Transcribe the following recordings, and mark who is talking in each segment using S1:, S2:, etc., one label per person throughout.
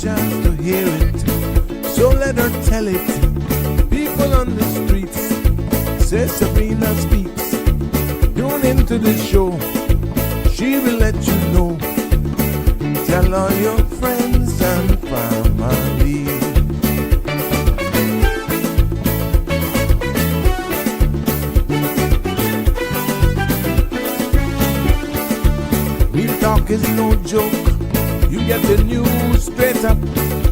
S1: chance to hear it, so let her tell it. People on the streets say Sabrina speaks. Tune into the show, she will let you know. Tell all your friends and family. Real talk is no joke. You get the news straight up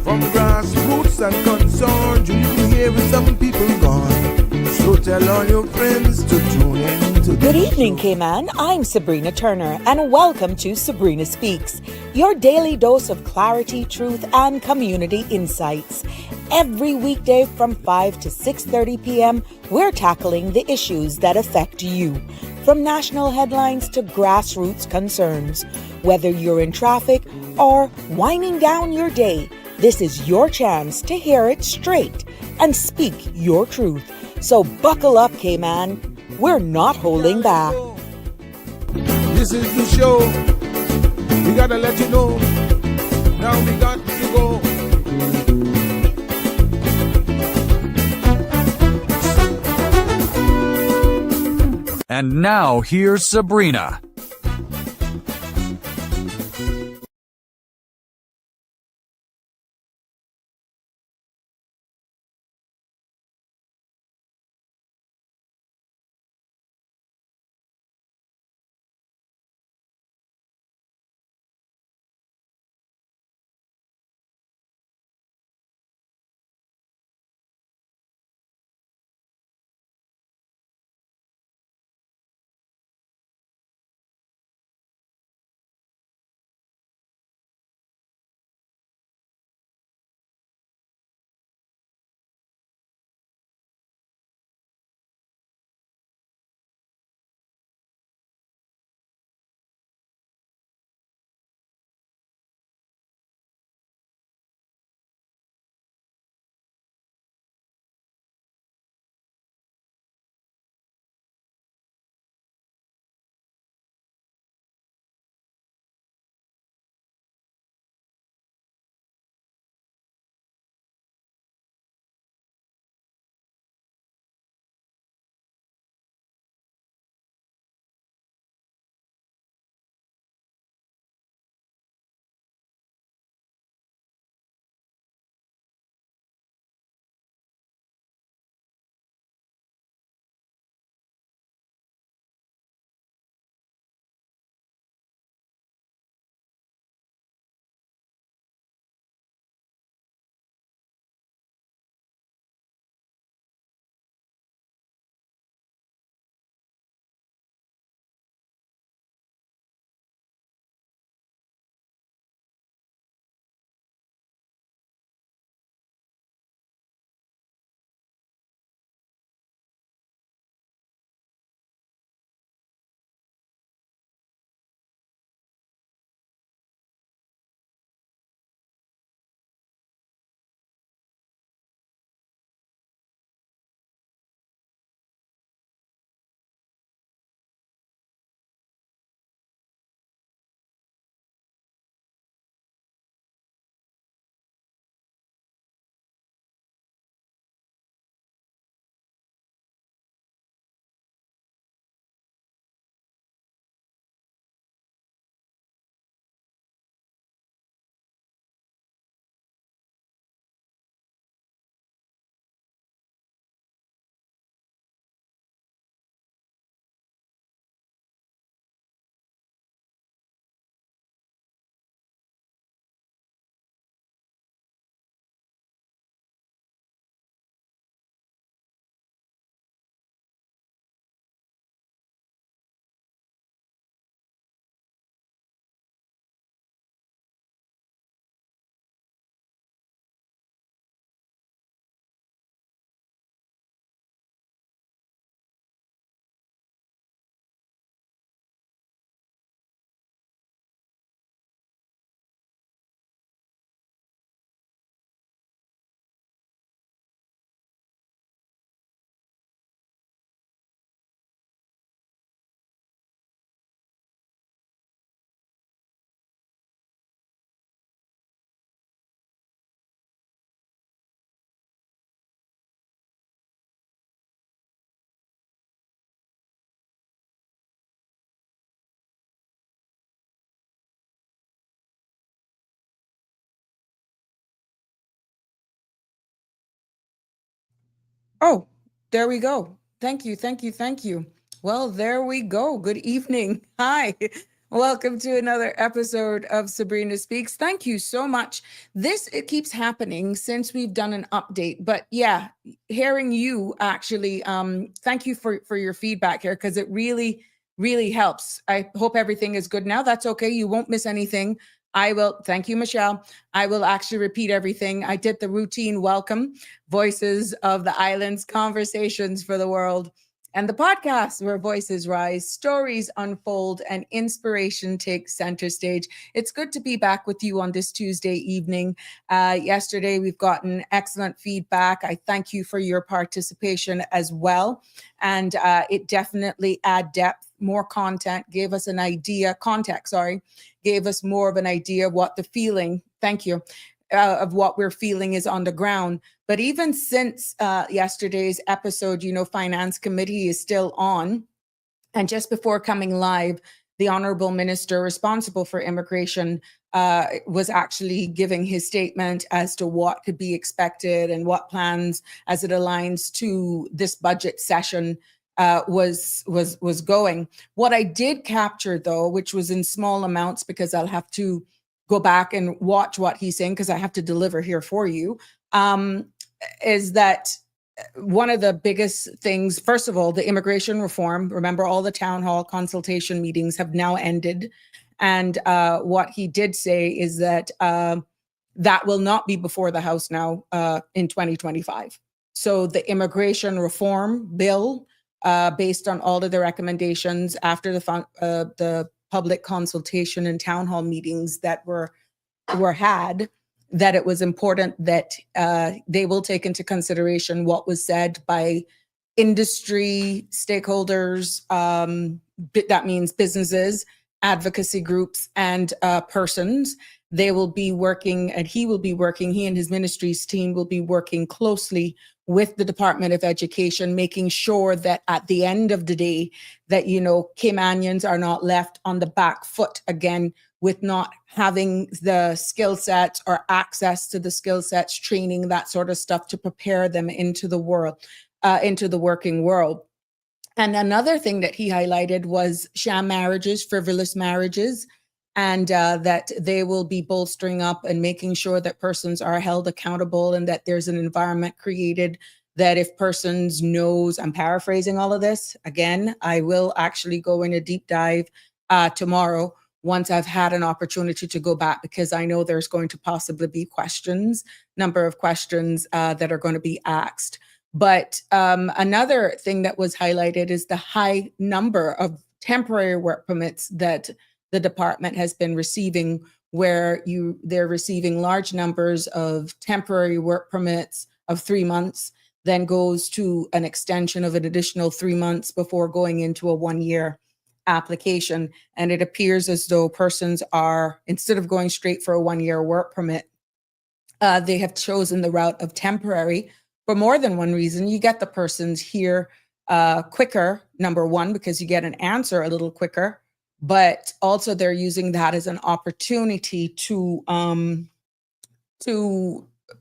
S1: from grassroots and concerns. You hear some people gone. So tell all your friends to tune in to
S2: Good evening, Cayman. I'm Sabrina Turner, and welcome to Sabrina Speaks, your daily dose of clarity, truth, and community insights. Every weekday from 5 to 6:30 p.m., we're tackling the issues that affect you, from national headlines to grassroots concerns. Whether you're in traffic or winding down your day, this is your chance to hear it straight and speak your truth. So buckle up, Cayman. We're not holding back.
S1: This is the show. We gotta let you know. Now we got to go.
S3: And now here's Sabrina.
S2: Oh, there we go. Thank you, thank you, thank you. Well, there we go. Good evening. Hi. Welcome to another episode of Sabrina Speaks. Thank you so much. It keeps happening since we've done an update. But yeah, hearing you actually, thank you for your feedback here because it really, really helps. I hope everything is good now. That's okay. You won't miss anything. I will. Thank you, Michelle. I will actually repeat everything. I did the routine welcome. Voices of the Islands, Conversations for the World, and the podcast where voices rise, stories unfold, and inspiration takes center stage. It's good to be back with you on this Tuesday evening. Yesterday, we've gotten excellent feedback. I thank you for your participation as well. And it definitely add depth, more content, gave us an idea, context, gave us more of an idea of what the feeling, thank you, of what we're feeling is on the ground. But even since yesterday's episode, Finance Committee is still on. And just before coming live, the Honorable Minister responsible for immigration was actually giving his statement as to what could be expected and what plans as it aligns to this budget session was going. What I did capture, though, which was in small amounts because I'll have to go back and watch what he's saying because I have to deliver here for you, is that one of the biggest things, first of all, the immigration reform. Remember, all the town hall consultation meetings have now ended. And what he did say is that that will not be before the House now in 2025. So the immigration reform bill, based on all of the recommendations after the public consultation and town hall meetings that were had, that it was important that they will take into consideration what was said by industry stakeholders, that means businesses, advocacy groups, and persons. They will be working, and he and his ministry's team will be working closely with the Department of Education, making sure that at the end of the day, that, Caymanians are not left on the back foot again with not having the skill sets or access to the skill sets, training, that sort of stuff to prepare them into the world, into the working world. And another thing that he highlighted was sham marriages, frivolous marriages, and that they will be bolstering up and making sure that persons are held accountable and that there's an environment created that if persons knows, I'm paraphrasing all of this, again, I will actually go in a deep dive tomorrow once I've had an opportunity to go back, because I know there's going to possibly be number of questions that are going to be asked. But another thing that was highlighted is the high number of temporary work permits that the department has been receiving, where they're receiving large numbers of temporary work permits of 3 months, then goes to an extension of an additional 3 months before going into a 1-year application. And it appears as though persons are, instead of going straight for a 1-year work permit, they have chosen the route of temporary for more than one reason. You get the persons here quicker, number one, because you get an answer a little quicker, but also they're using that as an opportunity to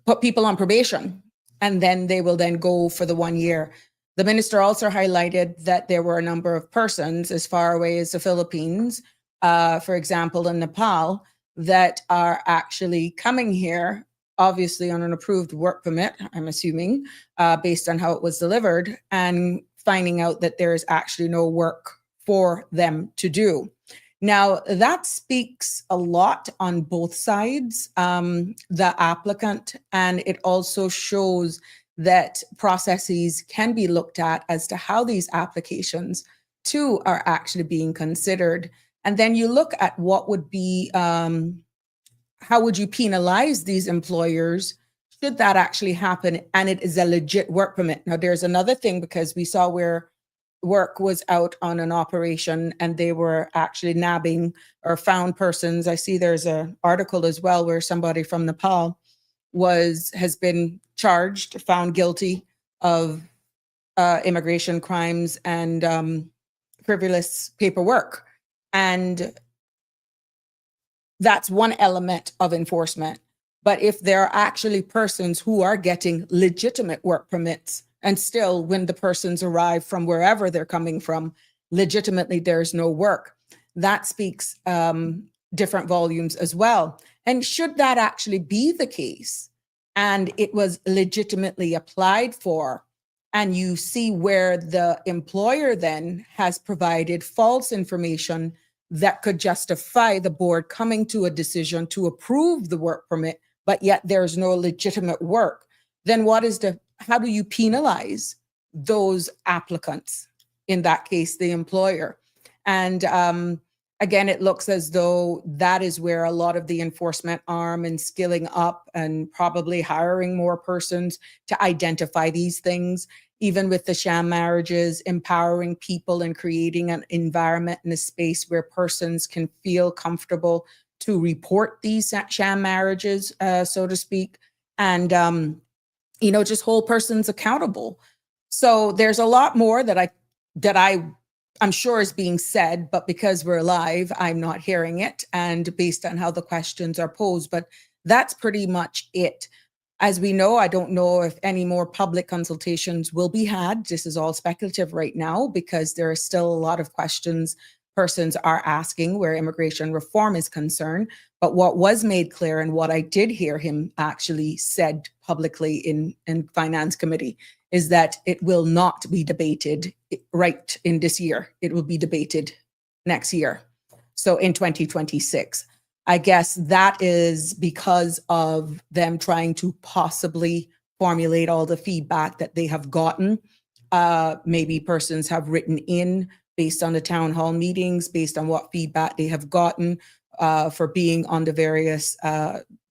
S2: put people on probation, and then they will then go for the 1 year. The minister also highlighted that there were a number of persons as far away as the Philippines, for example, in Nepal, that are actually coming here, obviously on an approved work permit, I'm assuming, based on how it was delivered, and finding out that there is actually no work for them to do. Now, that speaks a lot on both sides, the applicant, and it also shows that processes can be looked at as to how these applications too are actually being considered. And then you look at what would be, how would you penalize these employers should that actually happen and it is a legit work permit. Now, there's another thing, because we saw where work was out on an operation and they were actually nabbing or found persons. I see there's an article as well where somebody from Nepal has been charged, found guilty of immigration crimes and frivolous paperwork. And that's one element of enforcement. But if there are actually persons who are getting legitimate work permits And still, when the persons arrive from wherever they're coming from, legitimately, there's no work. That speaks different volumes as well. And should that actually be the case, and it was legitimately applied for, and you see where the employer then has provided false information that could justify the board coming to a decision to approve the work permit, but yet there's no legitimate work, then how do you penalize those applicants? In that case, the employer. And again, it looks as though that is where a lot of the enforcement arm and skilling up and probably hiring more persons to identify these things, even with the sham marriages, empowering people and creating an environment and a space where persons can feel comfortable to report these sham marriages, so to speak, and just hold persons accountable. So there's a lot more that I'm sure is being said, but because we're live, I'm not hearing it, and based on how the questions are posed. But that's pretty much it. As we know, I don't know if any more public consultations will be had. This is all speculative right now because there are still a lot of questions persons are asking where immigration reform is concerned. But what was made clear, and what I did hear him actually said publicly in Finance Committee, is that it will not be debated right in this year. It will be debated next year. So in 2026. I guess that is because of them trying to possibly formulate all the feedback that they have gotten. Maybe persons have written in based on the town hall meetings, based on what feedback they have gotten for being on the various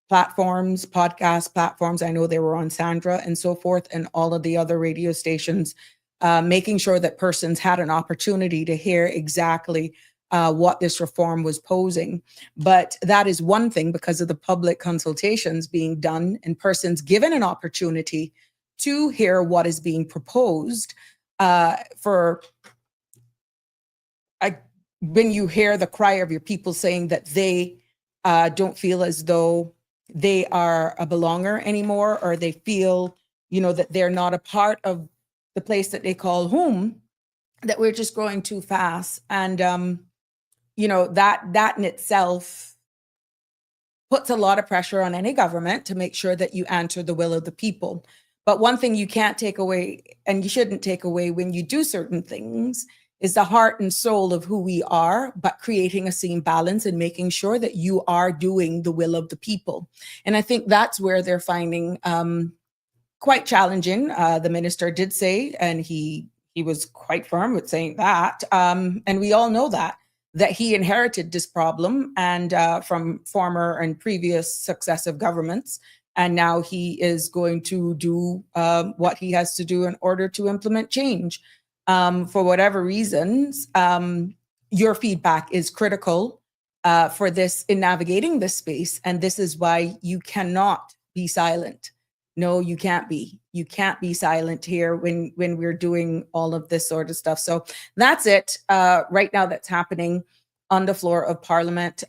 S2: platforms, podcast platforms. I know they were on Sandra and so forth, and all of the other radio stations, making sure that persons had an opportunity to hear exactly what this reform was posing. But that is one thing because of the public consultations being done and persons given an opportunity to hear what is being proposed. When you hear the cry of your people saying that they don't feel as though they are a belonger anymore, or they feel, that they're not a part of the place that they call home, that we're just growing too fast. And, that in itself puts a lot of pressure on any government to make sure that you answer the will of the people. But one thing you can't take away, and you shouldn't take away when you do certain things, is the heart and soul of who we are, but creating a same balance and making sure that you are doing the will of the people. And I think that's where they're finding quite challenging. The minister did say, and he was quite firm with saying that, and we all know that he inherited this problem and from former and previous successive governments. And now he is going to do what he has to do in order to implement change. For whatever reasons, your feedback is critical for this in navigating this space. And this is why you cannot be silent. No, you can't be. You can't be silent here when we're doing all of this sort of stuff. So that's it right now that's happening on the floor of Parliament.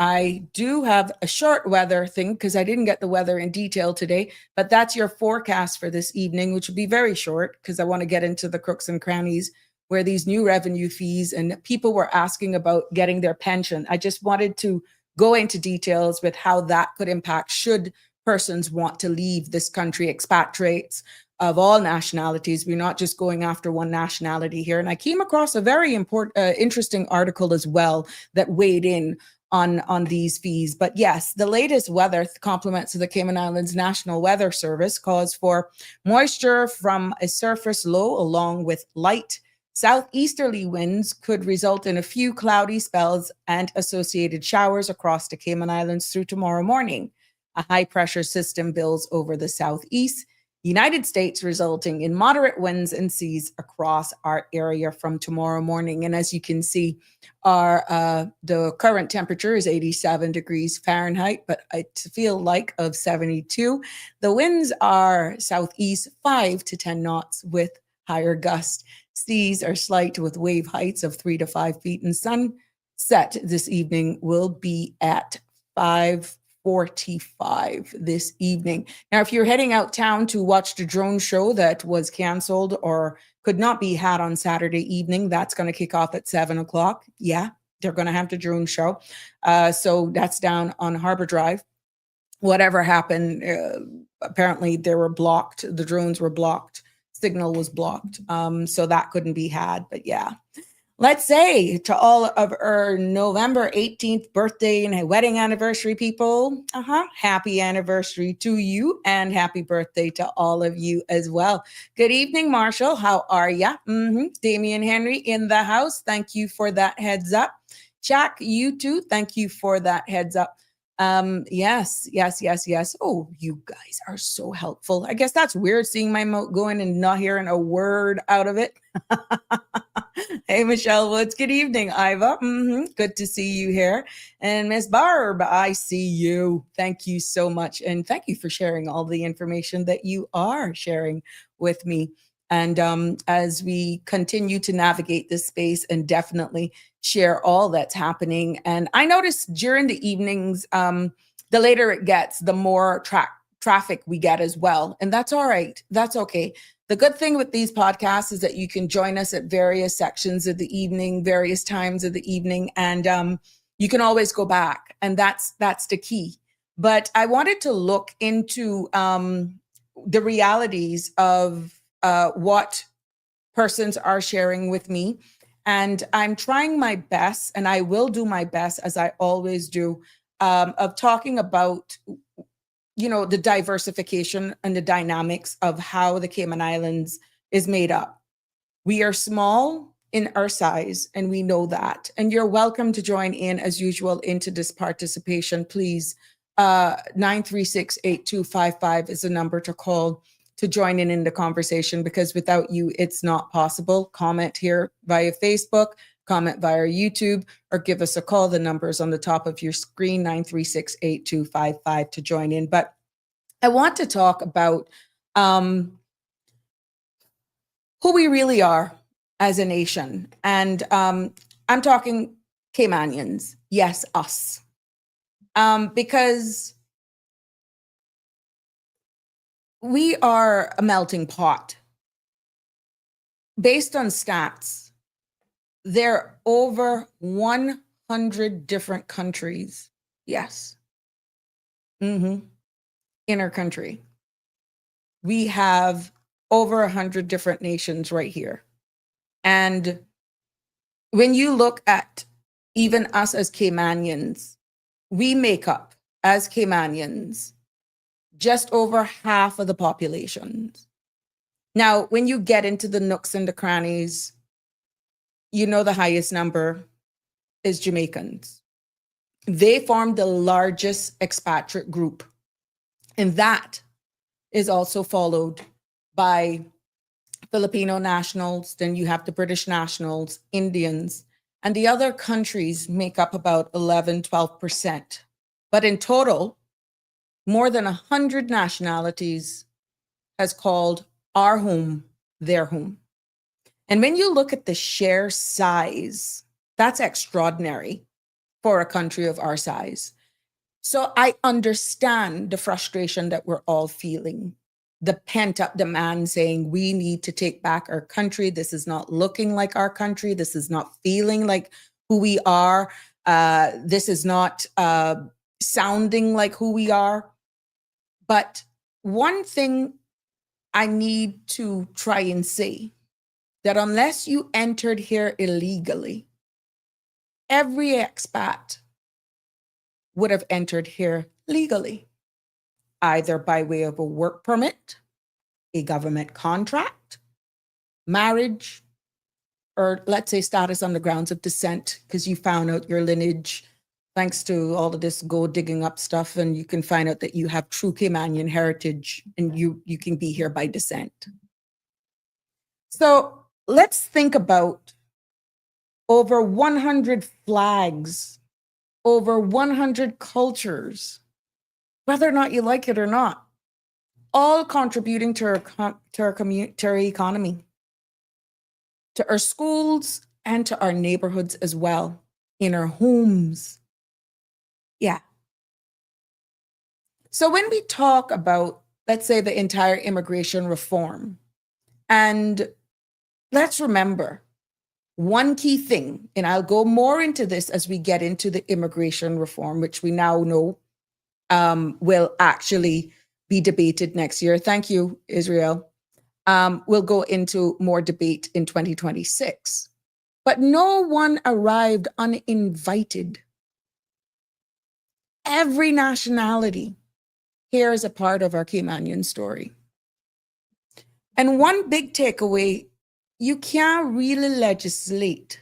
S2: I do have a short weather thing because I didn't get the weather in detail today, but that's your forecast for this evening, which will be very short because I want to get into the crooks and crannies where these new revenue fees and people were asking about getting their pension. I just wanted to go into details with how that could impact should persons want to leave this country, expatriates of all nationalities. We're not just going after one nationality here. And I came across a very interesting article as well that weighed in on these fees. But yes, the latest weather compliments of the Cayman Islands National Weather Service calls for moisture from a surface low along with light southeasterly winds could result in a few cloudy spells and associated showers across the Cayman Islands through tomorrow morning. A high pressure system builds over the southeast United States, resulting in moderate winds and seas across our area from tomorrow morning. And as you can see, the current temperature is 87 degrees Fahrenheit, but I feel like of 72. The winds are southeast 5 to 10 knots with higher gusts. Seas are slight with wave heights of 3 to 5 feet, and sunset this evening will be at 5:40 7:45 this evening. Now, if you're heading out town to watch the drone show that was canceled or could not be had on Saturday evening, that's going to kick off at 7 o'clock. Yeah, they're going to have the drone show. So that's down on Harbor Drive. Whatever happened, apparently they were blocked. The drones were blocked. Signal was blocked. So that couldn't be had. But yeah. Let's say to all of our November 18th birthday and wedding anniversary people, happy anniversary to you and happy birthday to all of you as well. Good evening, Marshall. How are ya? Damian Henry in the house. Thank you for that heads up. Jack, you too. Thank you for that heads up. Yes. Oh, you guys are so helpful. I guess that's weird seeing my note going and not hearing a word out of it. Hey, Michelle Woods. Good evening, Iva. Good to see you here. And Miss Barb, I see you. Thank you so much. And thank you for sharing all the information that you are sharing with me. And as we continue to navigate this space and definitely share all that's happening. And I noticed during the evenings, the later it gets, the more traffic we get as well. And that's all right. That's okay. The good thing with these podcasts is that you can join us at various sections of the evening, various times of the evening, and you can always go back. And that's the key. But I wanted to look into the realities of what persons are sharing with me. And I'm trying my best, and I will do my best, as I always do, of talking about the diversification and the dynamics of how the Cayman Islands is made up. We are small in our size, and we know that. And you're welcome to join in, as usual, into this participation. Please, 936-8255 is the number to call to join in the conversation, because without you, it's not possible. Comment here via Facebook, comment via YouTube, or give us a call. The number is on the top of your screen, 936-8255 to join in. But I want to talk about who we really are as a nation. And I'm talking Caymanians. Yes, us. Because we are a melting pot. Based on stats, there are over 100 different countries. Yes. In our country. We have over 100 different nations right here. And when you look at even us as Caymanians, we make up, as Caymanians, just over half of the population. Now, when you get into the nooks and the crannies, the highest number is Jamaicans. They form the largest expatriate group. And that is also followed by Filipino nationals. Then you have the British nationals, Indians, and the other countries make up about 11, 12%. But in total, more than 100 nationalities has called our home their home. And when you look at the sheer size, that's extraordinary for a country of our size. So I understand the frustration that we're all feeling, the pent-up demand saying we need to take back our country. This is not looking like our country. This is not feeling like who we are. This is not sounding like who we are. But one thing I need to try and say, that unless you entered here illegally, every expat would have entered here legally, either by way of a work permit, a government contract, marriage, or let's say status on the grounds of descent, because you found out your lineage thanks to all of this gold digging up stuff, and you can find out that you have true Caymanian heritage and you can be here by descent. So let's think about over 100 flags, over 100 cultures, whether or not you like it or not, all contributing to our economy, to our schools, and to our neighborhoods as well, in our homes. Yeah. So when we talk about, let's say, the entire immigration reform, and let's remember one key thing, and I'll go more into this as we get into the immigration reform, which we now know will actually be debated next year. Thank you, Israel. We'll go into more debate in 2026. But no one arrived uninvited. Every nationality here is a part of our Caymanian story. And one big takeaway, you can't really legislate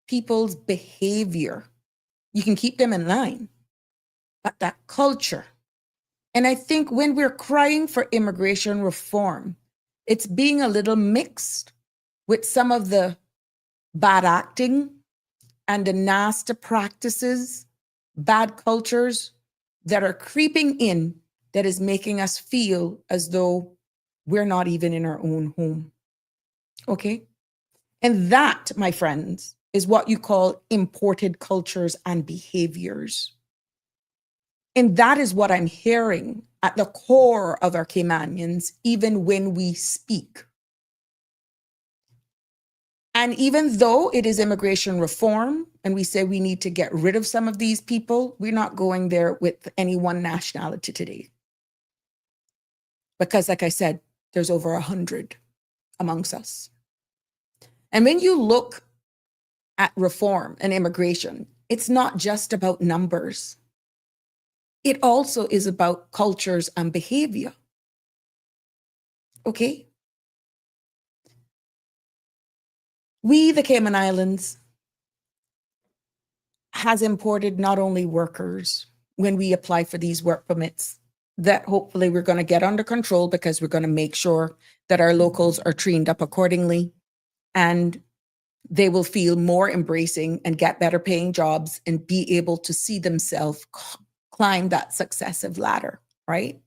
S2: people's behavior. You can keep them in line, but that culture. And I think when we're crying for immigration reform, it's being a little mixed with some of the bad acting and the nasty practices, bad cultures that are creeping in that is making us feel as though we're not even in our own home. Okay? And that, my friends, is what you call imported cultures and behaviors. And that is what I'm hearing at the core of our Caymanians, even when we speak. And even though it is immigration reform, and we say we need to get rid of some of these people, we're not going there with any one nationality today. Because like I said, there's over 100 amongst us. And when you look at reform and immigration, it's not just about numbers. It also is about cultures and behavior. Okay? We, the Cayman Islands, has imported not only workers when we apply for these work permits that hopefully we're going to get under control because we're going to make sure that our locals are trained up accordingly and they will feel more embracing and get better paying jobs and be able to see themselves climb that successive ladder, right?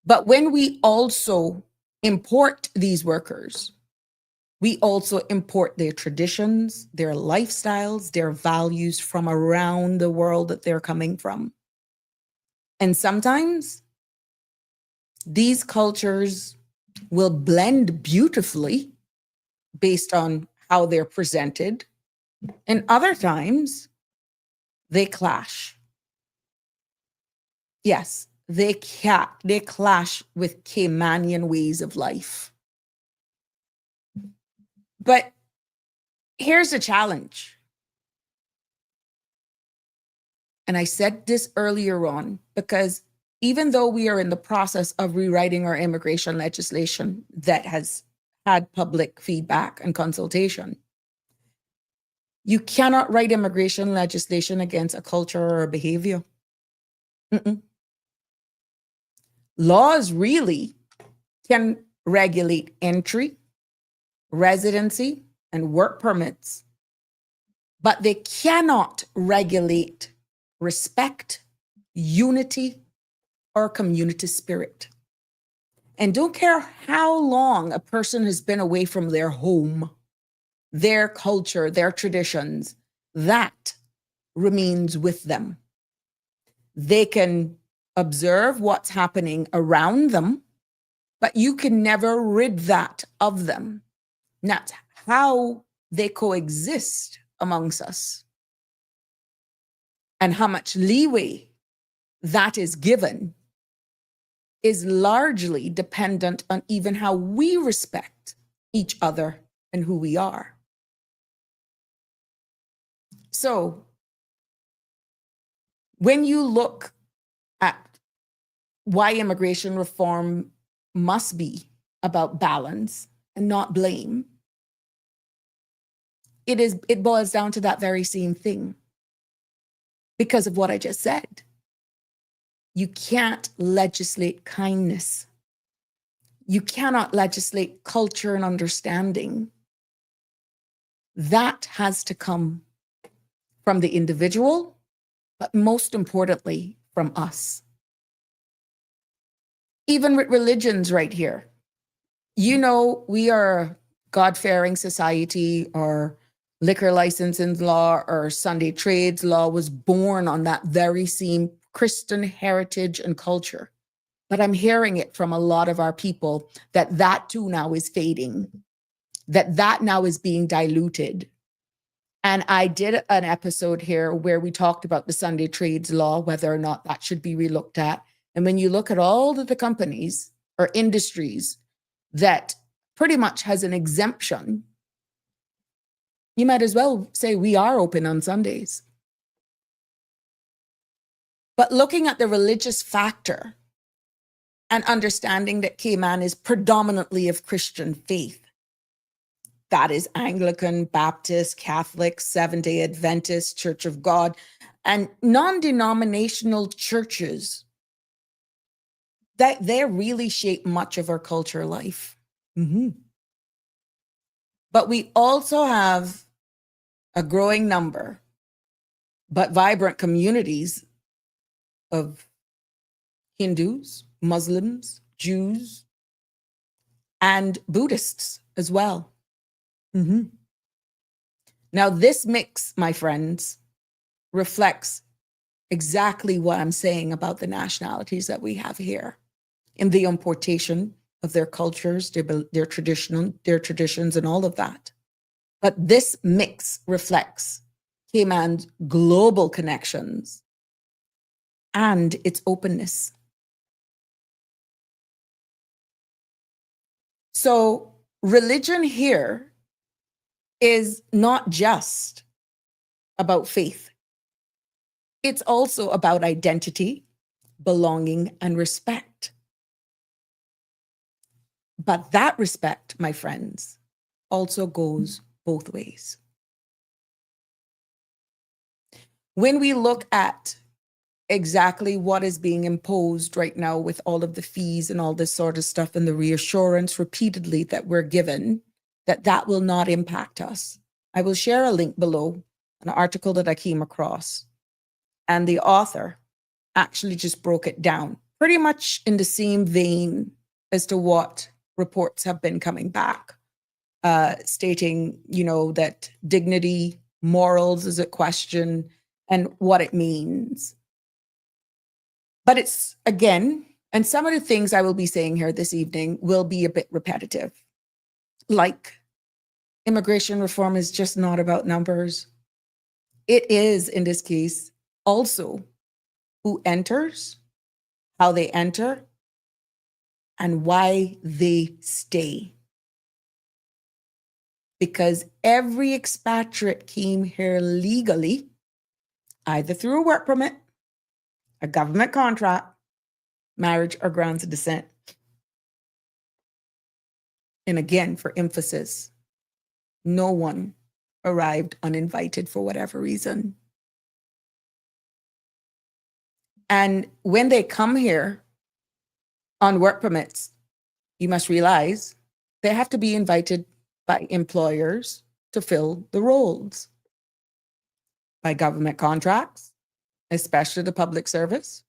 S2: But when we also import these workers, we also import their traditions, their lifestyles, their values from around the world that they're coming from. And sometimes these cultures will blend beautifully based on how they're presented. And other times they clash. Yes, they clash with Caymanian ways of life. But here's the challenge. And I said this earlier on, because even though we are in the process of rewriting our immigration legislation that has had public feedback and consultation, you cannot write immigration legislation against a culture or a behavior. Laws really can regulate entry, residency, and work permits, but they cannot regulate respect, unity, or community spirit. And don't care how long a person has been away from their home, their culture, their traditions, that remains with them. They can observe what's happening around them, but you can never rid that of them. Not how they coexist amongst us and how much leeway that is given is largely dependent on even how we respect each other and who we are. So when you look at why immigration reform must be about balance and not blame, it boils down to that very same thing. Because of what I just said. You can't legislate kindness. You cannot legislate culture and understanding. That has to come from the individual, but most importantly, from us. Even with religions right here. You know, we are a God-fearing society, or liquor licensing law or Sunday trades law was born on that very same
S4: Christian heritage and culture. But I'm hearing it from a lot of our people that too now is fading, that now is being diluted. And I did an episode here where we talked about the Sunday trades law, whether or not that should be relooked at. And when you look at all of the companies or industries that pretty much has an exemption, you might as well say we are open on Sundays. But looking at the religious factor and understanding that Cayman is predominantly of Christian faith, that is Anglican, Baptist, Catholic, Seventh-day Adventist, Church of God, and non-denominational churches, that they really shape much of our culture life. But we also have a growing number, but vibrant communities of Hindus, Muslims, Jews, and Buddhists as well. Now, this mix, my friends, reflects exactly what I'm saying about the nationalities that we have here in the importation of their cultures, their traditions, and all of that. But this mix reflects Cayman's global connections and its openness. So religion here is not just about faith. It's also about identity, belonging, and respect. But that respect, my friends, also goes both ways. When we look at exactly what is being imposed right now with all of the fees and all this sort of stuff and the reassurance repeatedly that we're given, that will not impact us. I will share a link below, an article that I came across, and the author actually just broke it down pretty much in the same vein as to what reports have been coming back, stating, that dignity, morals is at question and what it means. But it's, again, and some of the things I will be saying here this evening will be a bit repetitive. Like, immigration reform is just not about numbers. It is, in this case, also who enters, how they enter, and why they stay. Because every expatriate came here legally, either through a work permit, a government contract, marriage, or grounds of descent. And again, for emphasis, no one arrived uninvited for whatever reason. And when they come here on work permits, you must realize they have to be invited by employers to fill the roles, by government contracts, especially the public service,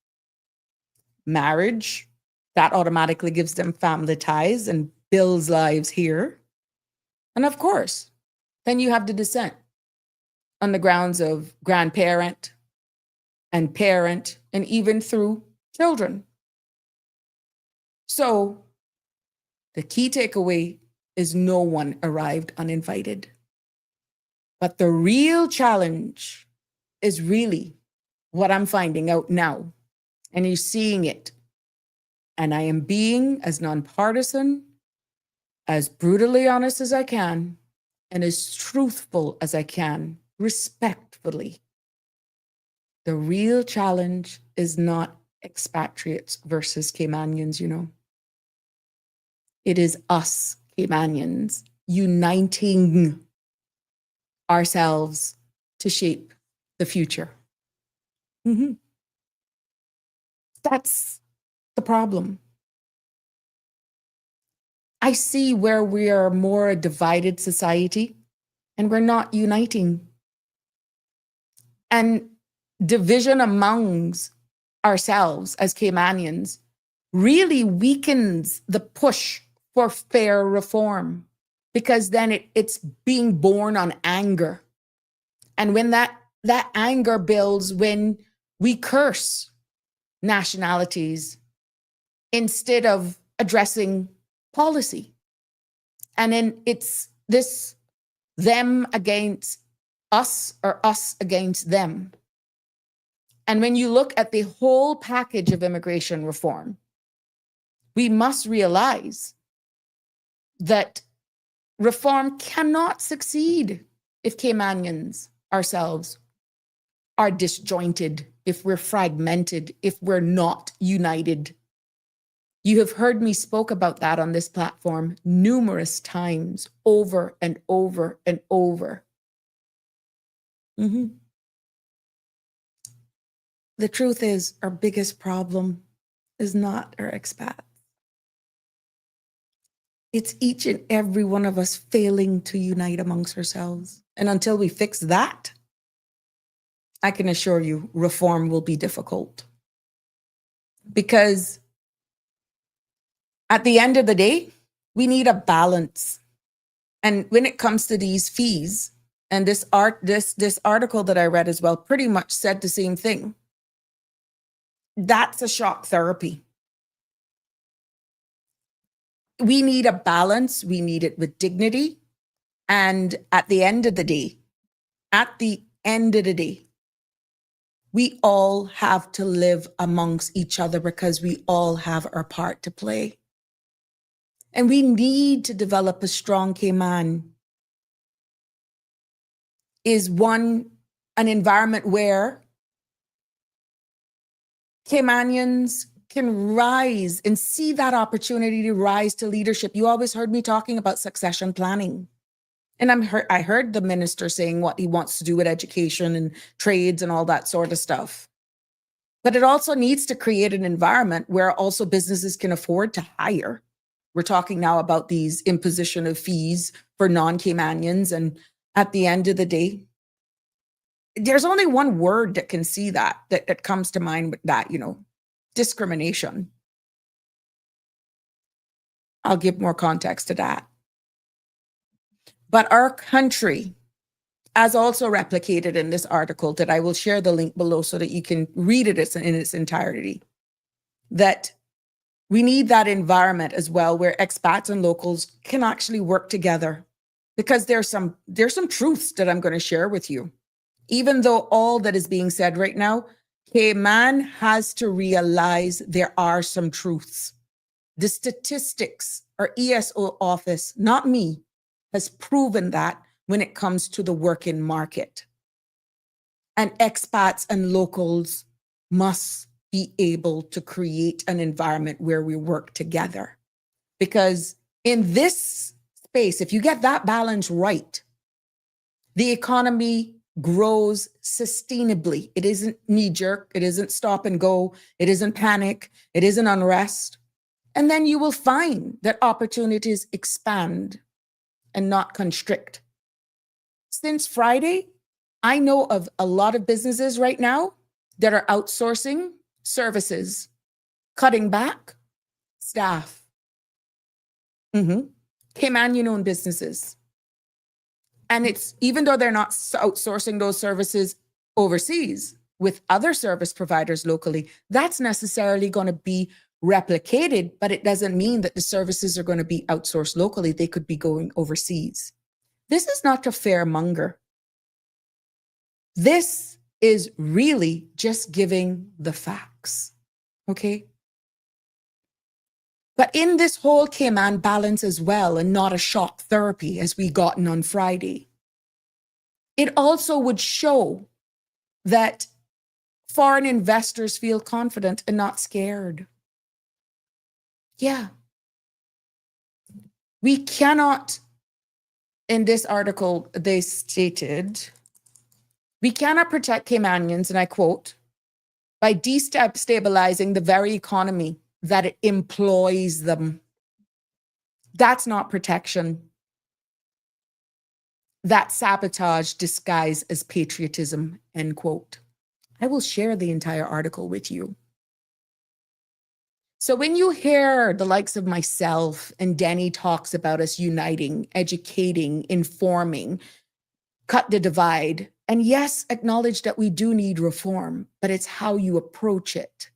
S4: marriage, that automatically gives them family ties and builds lives here. And of course, then you have the descent on the grounds of grandparent and parent, and even through children. So the key takeaway is no one arrived uninvited. But the real challenge is really what I'm finding out now. And you're seeing it. And I am being as nonpartisan, as brutally honest as I can, and as truthful as I can, respectfully. The real challenge is not expatriates versus Caymanians, It is us, Caymanians, uniting ourselves to shape the future. That's the problem. I see where we are more a divided society and we're not uniting. And division amongst ourselves as Caymanians really weakens the push for fair reform, because then it's being born on anger. And when that anger builds, when we curse nationalities instead of addressing policy. And then it's this them against us or us against them. And when you look at the whole package of immigration reform, we must realize that reform cannot succeed if Caymanians ourselves are disjointed, if we're fragmented, if we're not united. You have heard me spoke about that on this platform numerous times, over and over and over. The truth is, our biggest problem is not our expats. It's each and every one of us failing to unite amongst ourselves. And until we fix that, I can assure you, reform will be difficult. Because at the end of the day, we need a balance. And when it comes to these fees, and this article that I read as well pretty much said the same thing. That's a shock therapy. We need a balance. We need it with dignity. And at the end of the day, we all have to live amongst each other because we all have our part to play. And we need to develop a strong Cayman. Is an environment where Caymanians can rise and see that opportunity to rise to leadership. You always heard me talking about succession planning. And I heard the minister saying what he wants to do with education and trades and all that sort of stuff. But it also needs to create an environment where also businesses can afford to hire. We're talking now about these imposition of fees for non-Caymanians. And at the end of the day, there's only one word that can see that comes to mind with that, discrimination. I'll give more context to that. But our country, as also replicated in this article that I will share the link below so that you can read it in its entirety, that we need that environment as well where expats and locals can actually work together, because there's some truths that I'm going to share with you. Even though all that is being said right now, Cayman has to realize there are some truths. The statistics, our ESO office, not me, has proven that when it comes to the working market. And expats and locals must be able to create an environment where we work together. Because in this space, if you get that balance right, the economy grows sustainably. It isn't knee-jerk. It isn't stop and go. It isn't panic. It isn't unrest. And then you will find that opportunities expand and not constrict. Since Friday, I know of a lot of businesses right now that are outsourcing services, cutting back staff. Caymanian-owned businesses. And it's, even though they're not outsourcing those services overseas with other service providers locally, that's necessarily going to be replicated, but it doesn't mean that the services are going to be outsourced locally. They could be going overseas. This is not to fairmonger. This is really just giving the facts, okay? But in this whole Cayman balance as well, and not a shock therapy as we gotten on Friday, it also would show that foreign investors feel confident and not scared. Yeah. We cannot, in this article, they stated, we cannot protect Caymanians, and I quote, by destabilizing the very economy that it employs them. That's not protection. That's sabotage disguised as patriotism, end quote. I will share the entire article with you. So when you hear the likes of myself and Denny talks about us uniting, educating, informing, cut the divide, and yes, acknowledge that we do need reform, but it's how you approach it.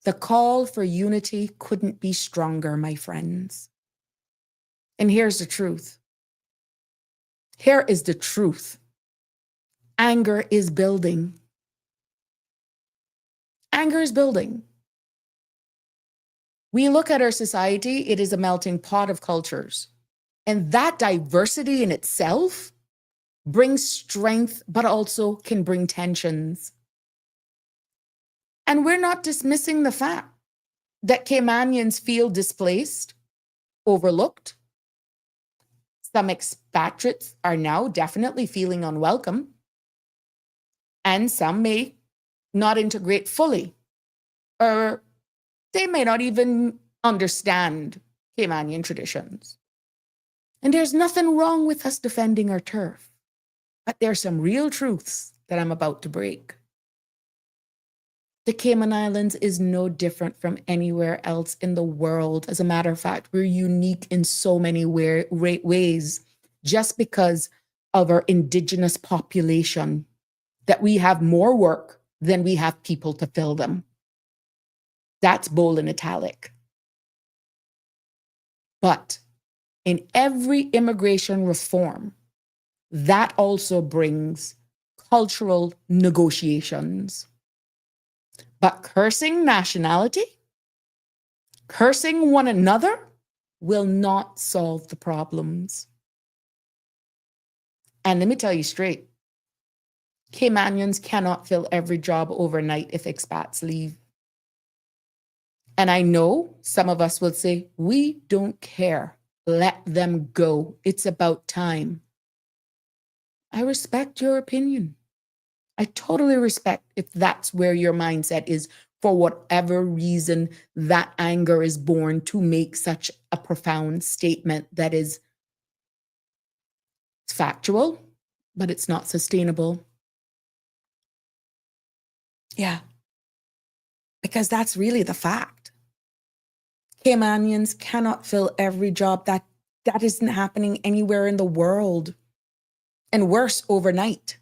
S4: The call for unity couldn't be stronger, my friends. And here's the truth. Here is the truth. Anger is building. Anger is building. We look at our society, it is a melting pot of cultures. And that diversity in itself brings strength, but also can bring tensions. And we're not dismissing the fact that Caymanians feel displaced, overlooked. Some expatriates are now definitely feeling unwelcome. And some may not integrate fully, or they may not even understand Caymanian traditions. And there's nothing wrong with us defending our turf, but there's some real truths that I'm about to break. The Cayman Islands is no different from anywhere else in the world. As a matter of fact, we're unique in so many ways just because of our indigenous population, that we have more work than we have people to fill them. That's bold and italic. But in every immigration reform, that also brings cultural negotiations. But cursing nationality, cursing one another, will not solve the problems. And let me tell you straight, Caymanians cannot fill every job overnight if expats leave. And I know some of us will say, we don't care. Let them go. It's about time. I respect your opinion. I totally respect if that's where your mindset is, for whatever reason that anger is born to make such a profound statement that is factual, but it's not sustainable. Yeah, because that's really the fact. Caymanians cannot fill every job. That isn't happening anywhere in the world. And worse, overnight.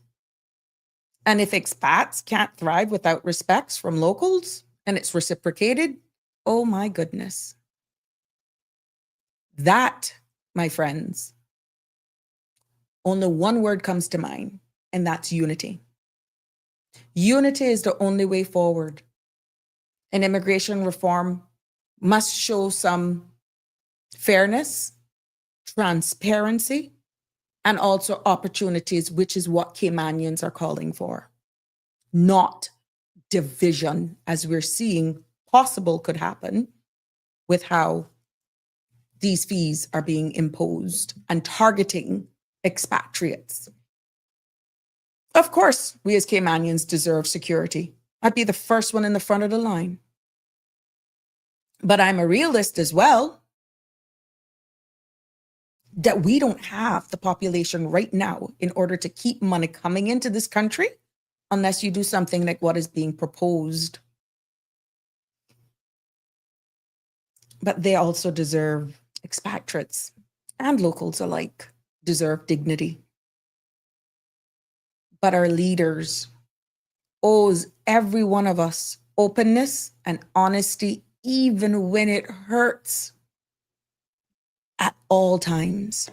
S4: And if expats can't thrive without respects from locals and it's reciprocated, oh my goodness. That, my friends, only one word comes to mind, and that's unity. Unity is the only way forward. And immigration reform must show some fairness, transparency, and also opportunities, which is what Caymanians are calling for. Not division, as we're seeing possible could happen with how these fees are being imposed and targeting expatriates. Of course, we as Caymanians deserve security. I'd be the first one in the front of the line. But I'm a realist as well, that we don't have the population right now in order to keep money coming into this country unless you do something like what is being proposed. But they also deserve, expatriates and locals alike deserve dignity. But our leaders owes every one of us openness and honesty, even when it hurts, at all times.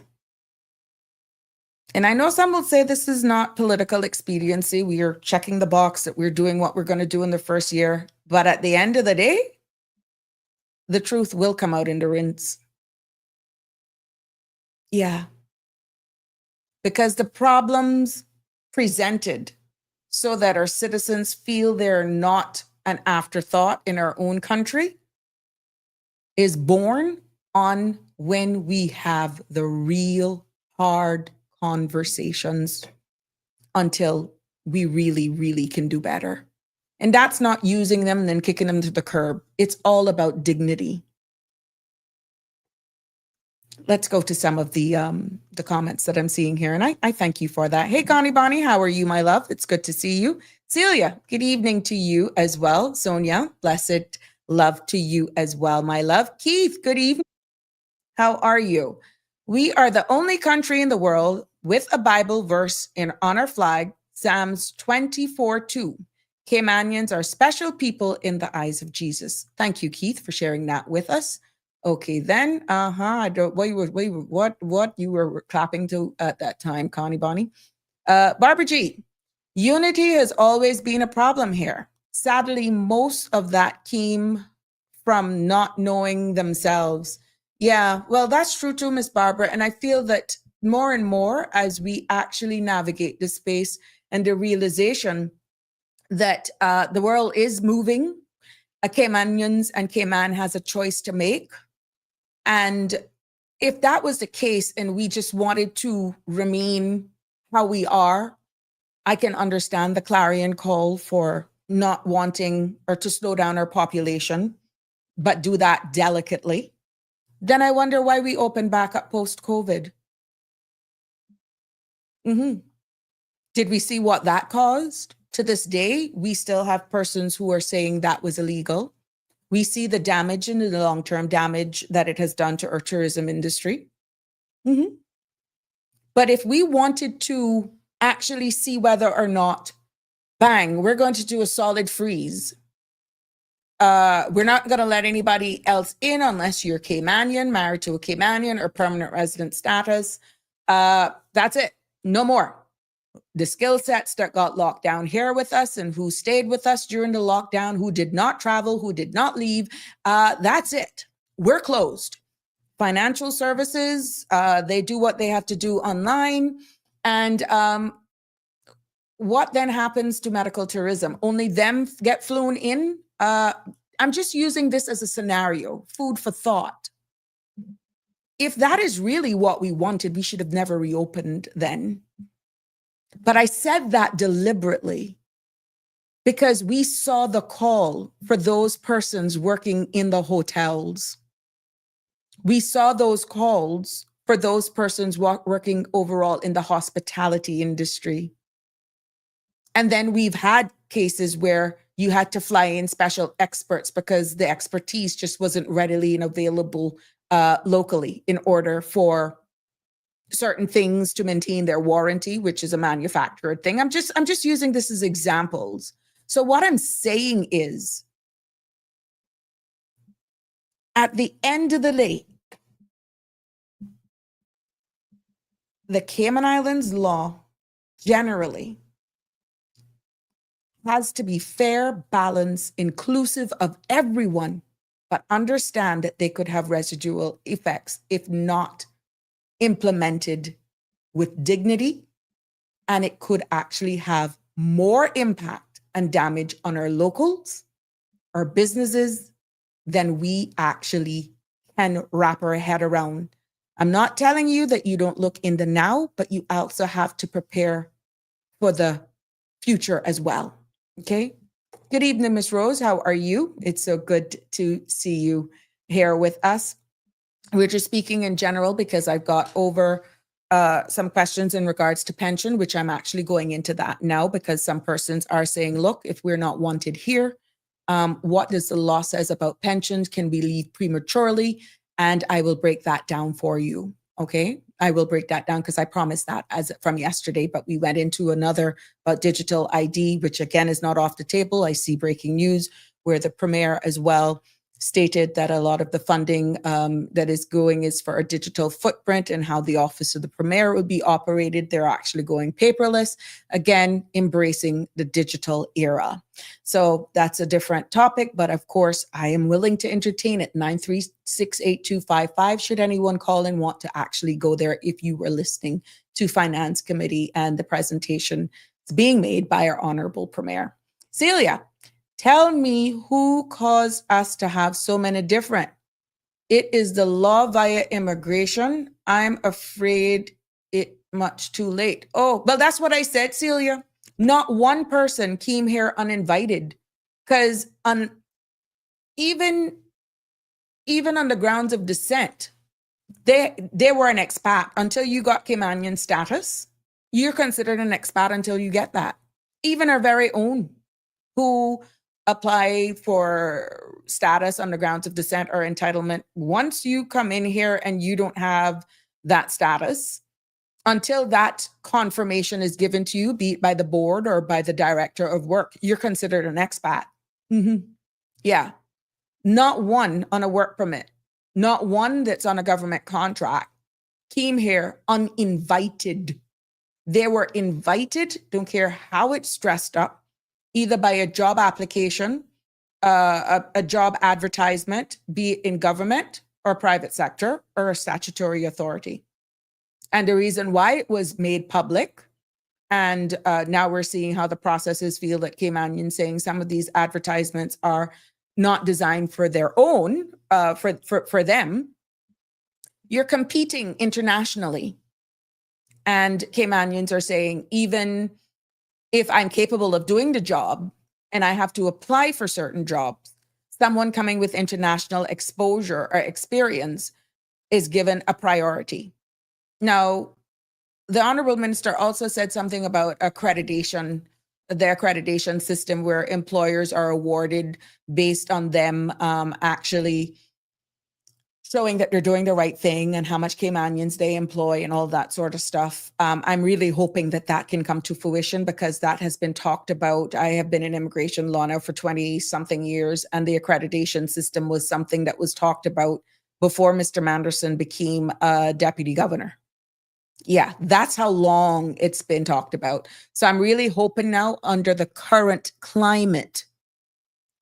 S4: And I know some will say this is not political expediency. We are checking the box that we're doing what we're going to do in the first year. But at the end of the day, the truth will come out in the rinse. Yeah. Because the problems presented so that our citizens feel they're not an afterthought in our own country is born on when we have the real hard conversations until we really, really can do better. And that's not using them and then kicking them to the curb. It's all about dignity. Let's go to some of the comments that I'm seeing here. And I thank you for that. Hey, Connie Bonnie, how are you, my love? It's good to see you. Celia, good evening to you as well. Sonia, blessed love to you as well, my love. Keith, good evening. How are you? We are the only country in the world with a Bible verse on our flag, Psalms 24:2. Caymanians are special people in the eyes of Jesus. Thank you, Keith, for sharing that with us. Okay, then, I don't. What you were clapping to at that time, Connie Bonnie? Barbara G. Unity has always been a problem here. Sadly, most of that came from not knowing themselves. Yeah, well, that's true too, Miss Barbara. And I feel that more and more as we actually navigate this space and the realization that the world is moving, Caymanians and Cayman has a choice to make. And if that was the case and we just wanted to remain how we are, I can understand the clarion call for not wanting or to slow down our population, but do that delicately. Then I wonder why we opened back up post-COVID. Did we see what that caused? To this day, we still have persons who are saying that was illegal. We see the damage and the long-term damage that it has done to our tourism industry. But if we wanted to actually see whether or not, bang, we're going to do a solid freeze. We're not going to let anybody else in unless you're Caymanian, married to a Caymanian, or permanent resident status. That's it. No more. The skill sets that got locked down here with us and who stayed with us during the lockdown, who did not travel, who did not leave, that's it. We're closed. Financial services, they do what they have to do online. And what then happens to medical tourism? Only them get flown in? I'm just using this as a scenario, food for thought. If that is really what we wanted, we should have never reopened then. But I said that deliberately because we saw the call for those persons working in the hotels. We saw those calls for those persons working overall in the hospitality industry. And then we've had cases where you had to fly in special experts because the expertise just wasn't readily and available locally in order for certain things to maintain their warranty, which is a manufactured thing. I'm just using this as examples. So what I'm saying is, at the end of the day, the Cayman Islands law generally has to be fair, balanced, inclusive of everyone, but understand that they could have residual effects if not implemented with dignity, and it could actually have more impact and damage on our locals, our businesses, than we actually can wrap our head around. I'm not telling you that you don't look in the now, but you also have to prepare for the future as well. Okay. Good evening, Miss Rose. How are you? It's so good to see you here with us. We're just speaking in general because I've got over some questions in regards to pension, which I'm actually going into that now because some persons are saying, look, if we're not wanted here, what does the law says about pensions? Can we leave prematurely? And I will break that down for you. Okay. I will break that down because I promised that as from yesterday, but we went into another about digital ID, which again is not off the table. I see breaking news where the Premier as well stated that a lot of the funding that is going is for a digital footprint and how the Office of the Premier would be operated. They're actually going paperless, again, embracing the digital era. So that's a different topic, but of course, I am willing to entertain it. 9368255. Should anyone call and want to actually go there if you were listening to Finance Committee and the presentation being made by our Honorable Premier. Celia, tell me who caused us to have so many different. It is the law via immigration. I'm afraid it much too late. Oh, well, that's what I said, Celia. Not one person came here uninvited because even on the grounds of descent, they were an expat until you got Caymanian status. You're considered an expat until you get that. Even our very own who apply for status on the grounds of descent or entitlement. Once you come in here and you don't have that status, until that confirmation is given to you, be it by the board or by the director of work, you're considered an expat. Yeah. Not one on a work permit, not one that's on a government contract came here uninvited. They were invited, don't care how it's dressed up, either by a job application, a job advertisement, be it in government or private sector or a statutory authority. And the reason why it was made public, and now we're seeing how the processes feel at Caymanians, saying some of these advertisements are not designed for their own, for them. You're competing internationally. And Caymanians are saying, even if I'm capable of doing the job and I have to apply for certain jobs, someone coming with international exposure or experience is given a priority. Now, the Honorable Minister also said something about accreditation, the accreditation system where employers are awarded based on them actually showing that they're doing the right thing and how much Caymanians they employ and all that sort of stuff. I'm really hoping that that can come to fruition, because that has been talked about. I have been in immigration law now for 20-something years, and the accreditation system was something that was talked about before Mr. Manderson became deputy governor. Yeah, that's how long it's been talked about. So I'm really hoping now, under the current climate,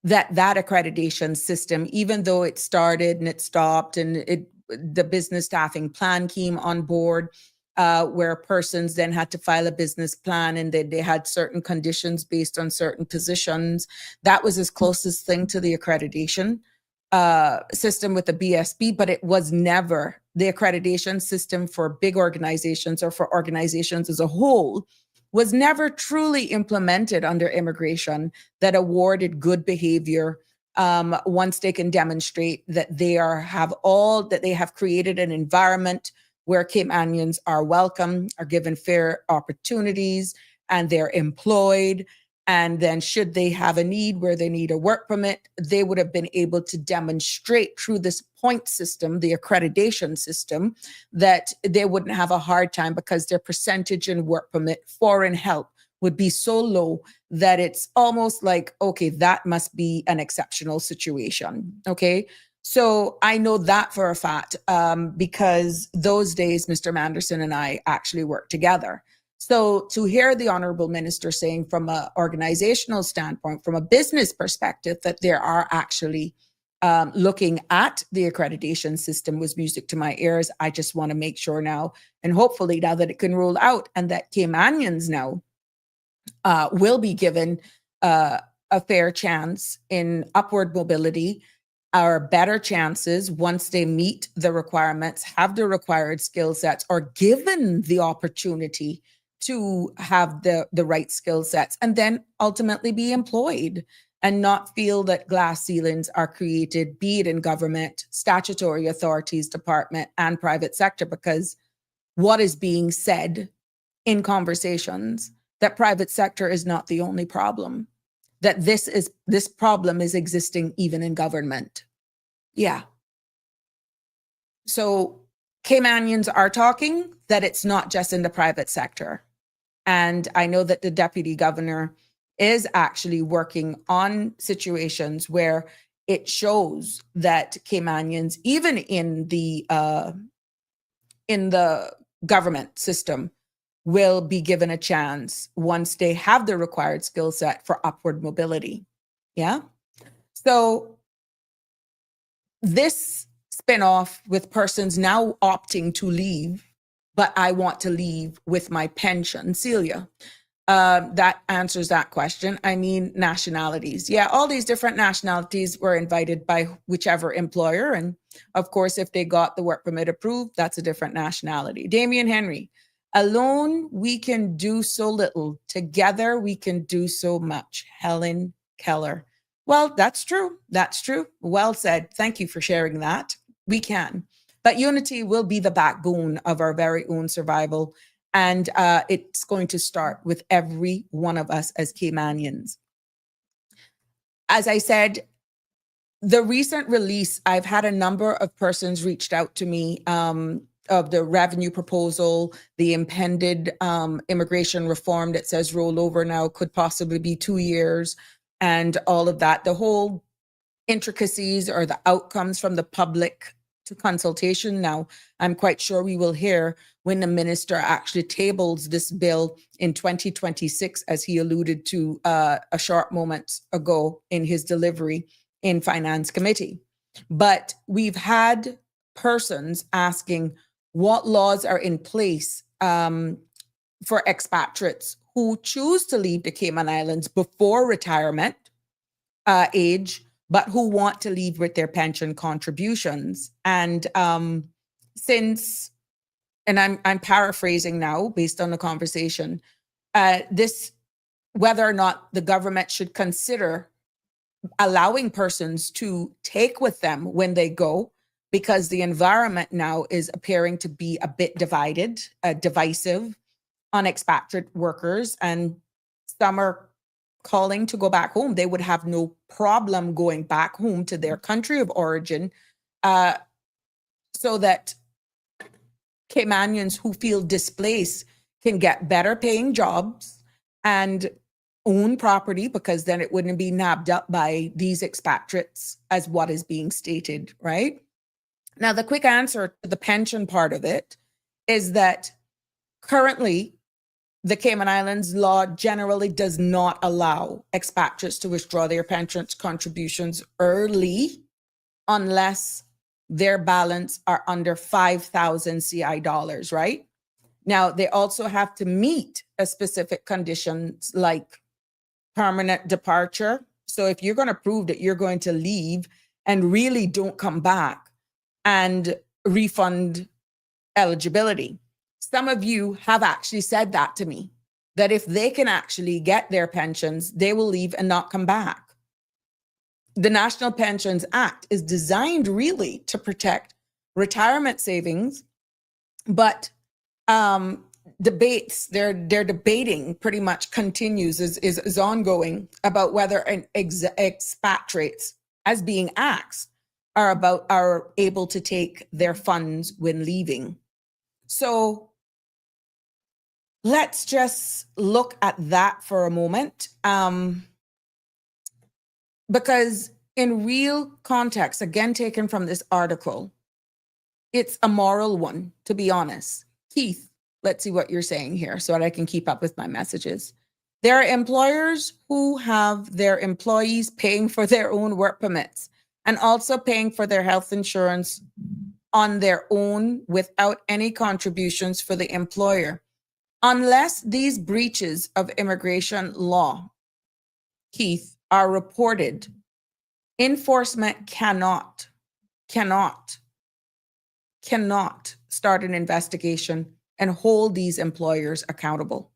S4: that accreditation system, even though it started and it stopped and the business staffing plan came on board, where persons then had to file a business plan and they had certain conditions based on certain positions. That was as closest thing to the accreditation system with the BSB, but it was never the accreditation system for big organizations or for organizations as a whole, was never truly implemented under immigration that awarded good behavior once they can demonstrate that they have created an environment where Caymanians are welcome, are given fair opportunities, and they're employed. And then should they have a need where they need a work permit, they would have been able to demonstrate through this point system, the accreditation system, that they wouldn't have a hard time, because their percentage in work permit foreign help would be so low that it's almost like, okay, that must be an exceptional situation. Okay. So I know that for a fact, because those days, Mr. Manderson and I actually worked together. So to hear the Honorable Minister saying from an organizational standpoint, from a business perspective, that there are actually looking at the accreditation system was music to my ears. I just want to make sure now, and hopefully now that it can roll out, and that Caymanians now will be given a fair chance in upward mobility, or better chances once they meet the requirements, have the required skill sets, or given the opportunity to have the right skill sets, and then ultimately be employed, and not feel that glass ceilings are created, be it in government, statutory authorities, department, and private sector. Because what is being said in conversations, that private sector is not the only problem, that this problem is existing even in government. Yeah. So Caymanians are talking that it's not just in the private sector. And I know that the deputy governor is actually working on situations where it shows that Caymanians, even in the government system, will be given a chance once they have the required skill set for upward mobility. Yeah. So this spinoff with persons now opting to leave, but I want to leave with my pension. Celia, that answers that question. I mean, nationalities. Yeah, all these different nationalities were invited by whichever employer. And of course, if they got the work permit approved, that's a different nationality. Damian Henry, alone, we can do so little. Together, we can do so much. Helen Keller. Well, that's true. That's true. Well said. Thank you for sharing that. We can. But unity will be the backbone of our very own survival. And it's going to start with every one of us as Caymanians. As I said, the recent release, I've had a number of persons reached out to me the revenue proposal, the impended immigration reform that says rollover now could possibly be 2 years, and all of that. The whole intricacies or the outcomes from the public to consultation. Now, I'm quite sure we will hear when the minister actually tables this bill in 2026, as he alluded to a short moment ago in his delivery in Finance Committee. But we've had persons asking what laws are in place for expatriates who choose to leave the Cayman Islands before retirement age, but who want to leave with their pension contributions. And since, and I'm paraphrasing now based on the conversation, whether or not the government should consider allowing persons to take with them when they go, because the environment now is appearing to be a bit divided, divisive on expatriate workers, and some are calling to go back home. They would have no problem going back home to their country of origin, so that Caymanians who feel displaced can get better paying jobs and own property, because then it wouldn't be nabbed up by these expatriates as what is being stated, right? Now, the quick answer to the pension part of it is that currently the Cayman Islands law generally does not allow expatriates to withdraw their pension contributions early unless their balance are under 5,000 CI dollars, right? Now, they also have to meet a specific conditions like permanent departure. So if you're going to prove that you're going to leave and really don't come back, and refund eligibility. Some of you have actually said that to me, that if they can actually get their pensions, they will leave and not come back. The National Pensions Act is designed really to protect retirement savings, but debates, they're debating pretty much continues, is ongoing about whether an expatriates, as being asked, are able to take their funds when leaving. So let's just look at that for a moment. Because in real context, again, taken from this article, it's a moral one, to be honest. Keith, let's see what you're saying here so that I can keep up with my messages. There are employers who have their employees paying for their own work permits and also paying for their health insurance on their own without any contributions for the employer. Unless these breaches of immigration law, Keith, are reported, enforcement cannot start an investigation and hold these employers accountable.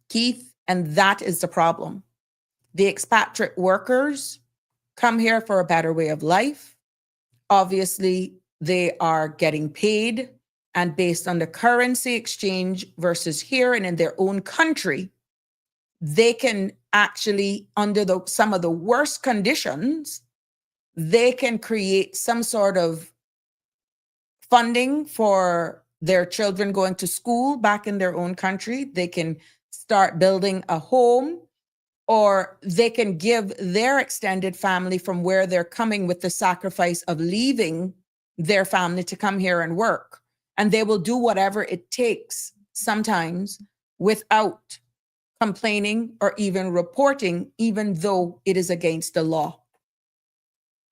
S4: Keith, and that is the problem. The expatriate workers come here for a better way of life. Obviously, they are getting paid, and based on the currency exchange versus here and in their own country, they can actually, under some of the worst conditions, they can create some sort of funding for their children going to school back in their own country. They can start building a home, or they can give their extended family from where they're coming with the sacrifice of leaving their family to come here and work. And they will do whatever it takes sometimes without complaining or even reporting, even though it is against the law.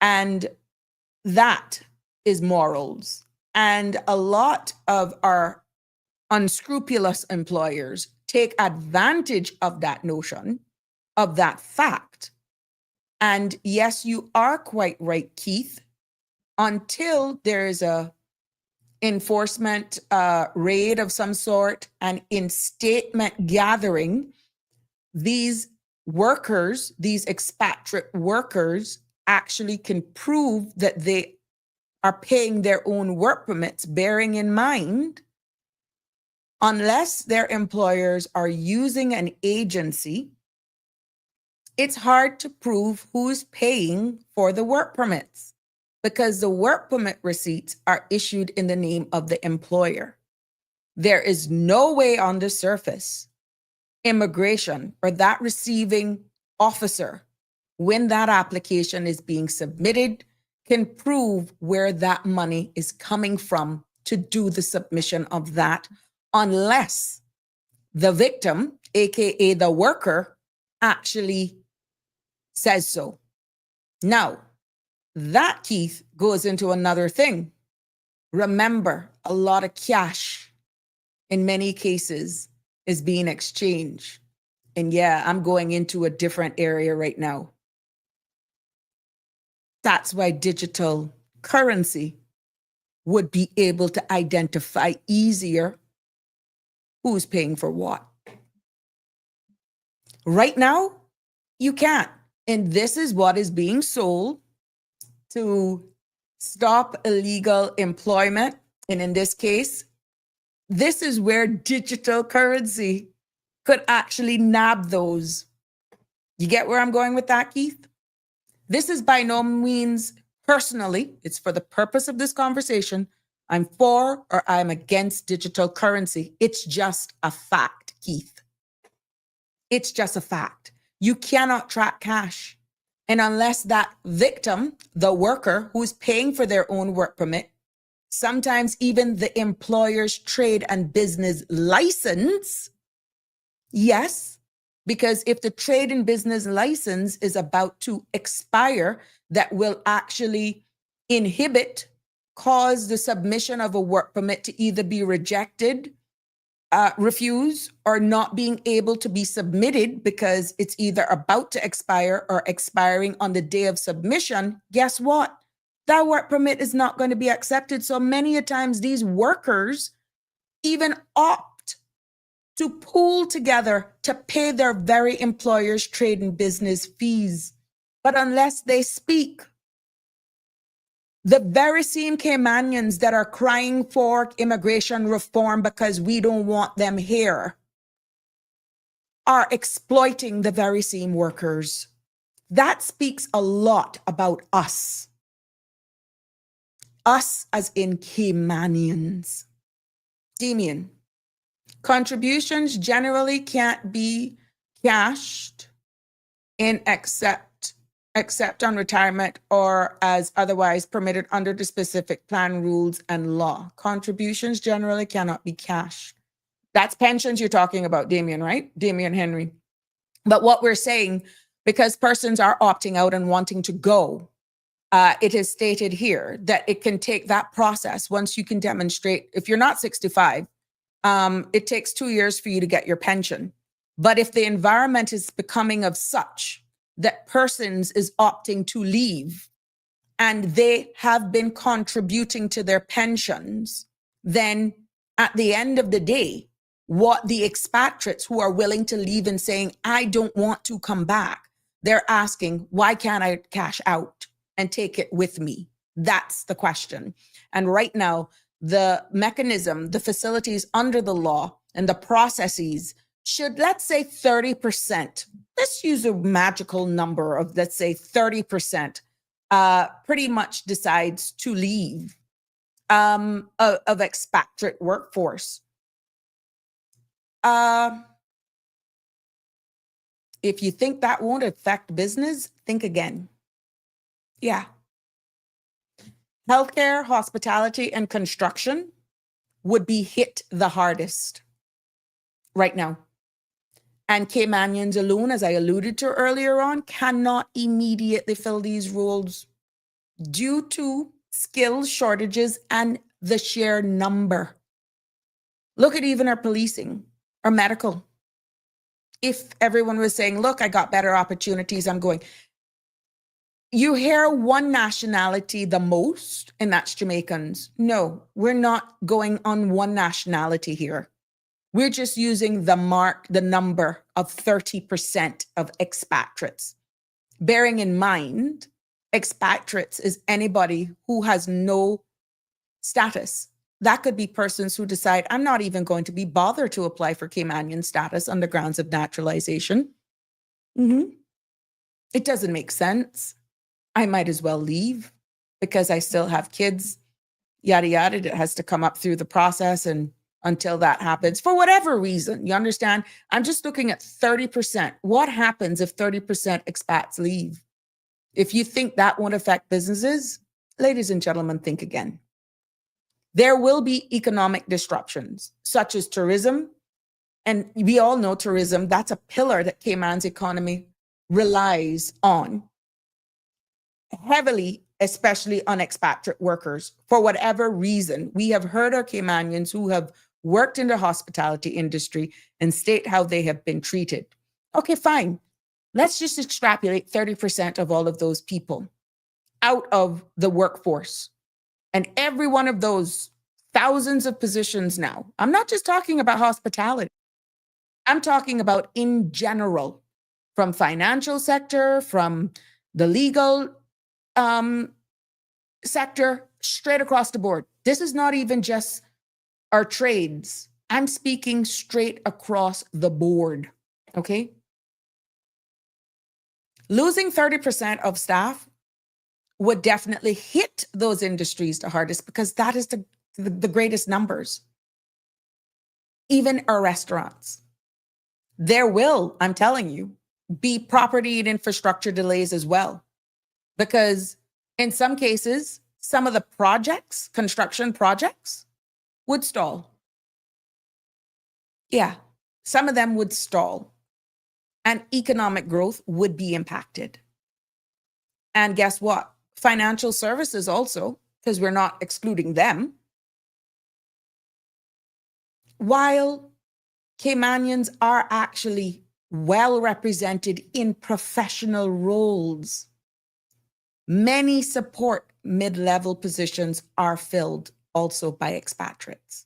S4: And that is morals. And a lot of our unscrupulous employers take advantage of that notion, of that fact. And yes, you are quite right, Keith. Until there is a enforcement raid of some sort and in statement gathering, these workers, these expatriate workers, actually can prove that they are paying their own work permits, bearing in mind, unless their employers are using an agency, it's hard to prove who's paying for the work permits. because the work permit receipts are issued in the name of the employer. There is no way on the surface, immigration or that receiving officer, when that application is being submitted, can prove where that money is coming from to do the submission of that, unless the victim, AKA the worker, actually says so. Now, that, Keith, goes into another thing. Remember, a lot of cash in many cases is being exchanged. And yeah, I'm going into a different area right now. That's why digital currency would be able to identify easier who's paying for what. Right now, you can't. And this is what is being sold to stop illegal employment. And in this case, this is where digital currency could actually nab those. You get where I'm going with that, Keith? This is by no means personally, it's for the purpose of this conversation, I'm for or I'm against digital currency. It's just a fact, Keith. It's just a fact. You cannot track cash. And unless that victim, the worker who's paying for their own work permit, sometimes even the employer's trade and business license, yes, because if the trade and business license is about to expire, that will actually inhibit, cause the submission of a work permit to either be rejected, refused, or not being able to be submitted because it's either about to expire or expiring on the day of submission, guess what? That work permit is not going to be accepted. So many a times these workers even opt to pool together to pay their very employer's trade and business fees. But unless they speak, the very same Caymanians that are crying for immigration reform because we don't want them here are exploiting the very same workers. That speaks a lot about us. Us as in Caymanians. Damien, contributions generally can't be cashed in except on retirement or as otherwise permitted under the specific plan, rules, and law. Contributions generally cannot be cashed. That's pensions you're talking about, Damien, right? Damien Henry. But what we're saying, because persons are opting out and wanting to go, it is stated here that it can take that process once you can demonstrate, if you're not 65, it takes 2 years for you to get your pension. But if the environment is becoming of such that persons is opting to leave and they have been contributing to their pensions, then at the end of the day, what the expatriates who are willing to leave and saying, I don't want to come back, they're asking, why can't I cash out and take it with me? That's the question. And right now, the mechanism, the facilities under the law and the processes should, let's say 30%, let's use a magical number of, let's say 30%, pretty much decides to leave of expatriate workforce. If you think that won't affect business, think again. Yeah. Healthcare, hospitality, and construction would be hit the hardest right now. And Caymanians alone, as I alluded to earlier on, cannot immediately fill these roles due to skill shortages and the sheer number. Look at even our policing, our medical. If everyone was saying, look, I got better opportunities, I'm going. You hear one nationality the most, and that's Jamaicans. No, we're not going on one nationality here. We're just using the number of 30% of expatriates. Bearing in mind, expatriates is anybody who has no status. That could be persons who decide, I'm not even going to be bothered to apply for Caymanian status on the grounds of naturalization. It doesn't make sense. I might as well leave. because I still have kids, yada, yada. It has to come up through the process. And until that happens, for whatever reason, you understand? I'm just looking at 30%. What happens if 30% expats leave? If you think that won't affect businesses, ladies and gentlemen, think again. There will be economic disruptions, such as tourism. And we all know tourism, that's a pillar that Cayman's economy relies on heavily, especially on expatriate workers. For whatever reason, we have heard our Caymanians who have worked in the hospitality industry and state how they have been treated. Okay, fine. Let's just extrapolate 30% of all of those people out of the workforce. And every one of those thousands of positions now, I'm not just talking about hospitality. I'm talking about in general, from financial sector, from the legal sector, straight across the board. This is not even just our trades. I'm speaking straight across the board, okay? Losing 30% of staff would definitely hit those industries the hardest because that is the greatest numbers. Even our restaurants. There will, I'm telling you, be property and infrastructure delays as well. Because in some cases, some of the projects, construction projects, would stall. Yeah, some of them would stall. And economic growth would be impacted. And guess what? Financial services also, because we're not excluding them. While Caymanians are actually well represented in professional roles, many support mid-level positions are filled also by expatriates.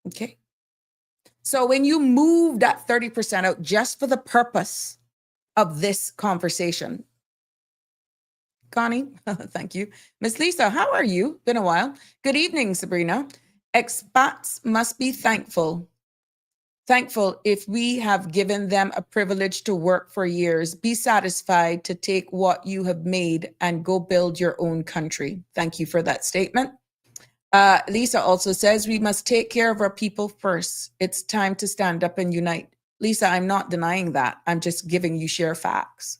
S4: Okay. So when you move that 30% out just for the purpose of this conversation, Connie, thank you. Miss Lisa, how are you? Been a while. Good evening, Sabrina. Expats must be thankful if we have given them a privilege to work for years. Be satisfied to take what you have made and go build your own country. Thank you for that statement. Lisa also says we must take care of our people first. It's time to stand up and unite. Lisa, I'm not denying that. I'm just giving you sheer facts.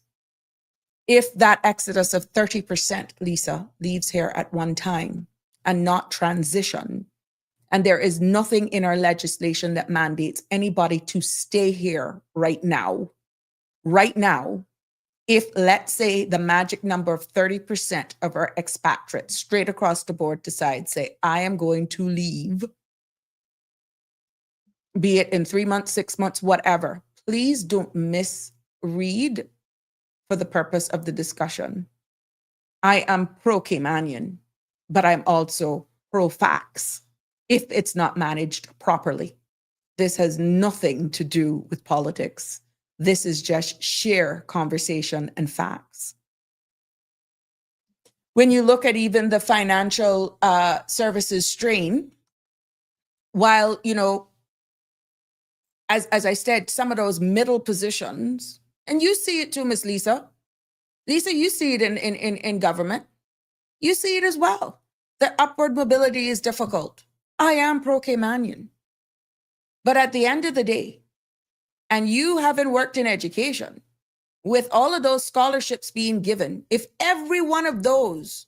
S4: If that exodus of 30%, Lisa, leaves here at one time and not transition, and there is nothing in our legislation that mandates anybody to stay here right now, if let's say the magic number of 30% of our expatriates straight across the board decide, say, I am going to leave, be it in 3 months, 6 months, whatever, please don't misread for the purpose of the discussion. I am pro-Caymanian, but I'm also pro-facts if it's not managed properly. This has nothing to do with politics. This is just sheer conversation and facts. When you look at even the financial services strain, while, you know, as I said, some of those middle positions, and you see it too, Miss Lisa. Lisa, you see it in government. You see it as well. The upward mobility is difficult. I am pro-Caymanian. But at the end of the day, and you haven't worked in education, with all of those scholarships being given, if every one of those,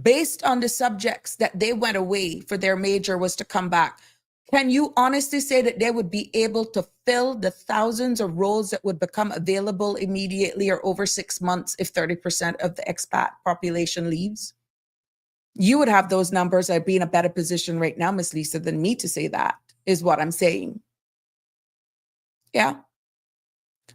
S4: based on the subjects that they went away for their major, was to come back, can you honestly say that they would be able to fill the thousands of roles that would become available immediately or over 6 months if 30% of the expat population leaves? You would have those numbers. I'd be in a better position right now, Miss Lisa, than me to say that, is what I'm saying. Yeah.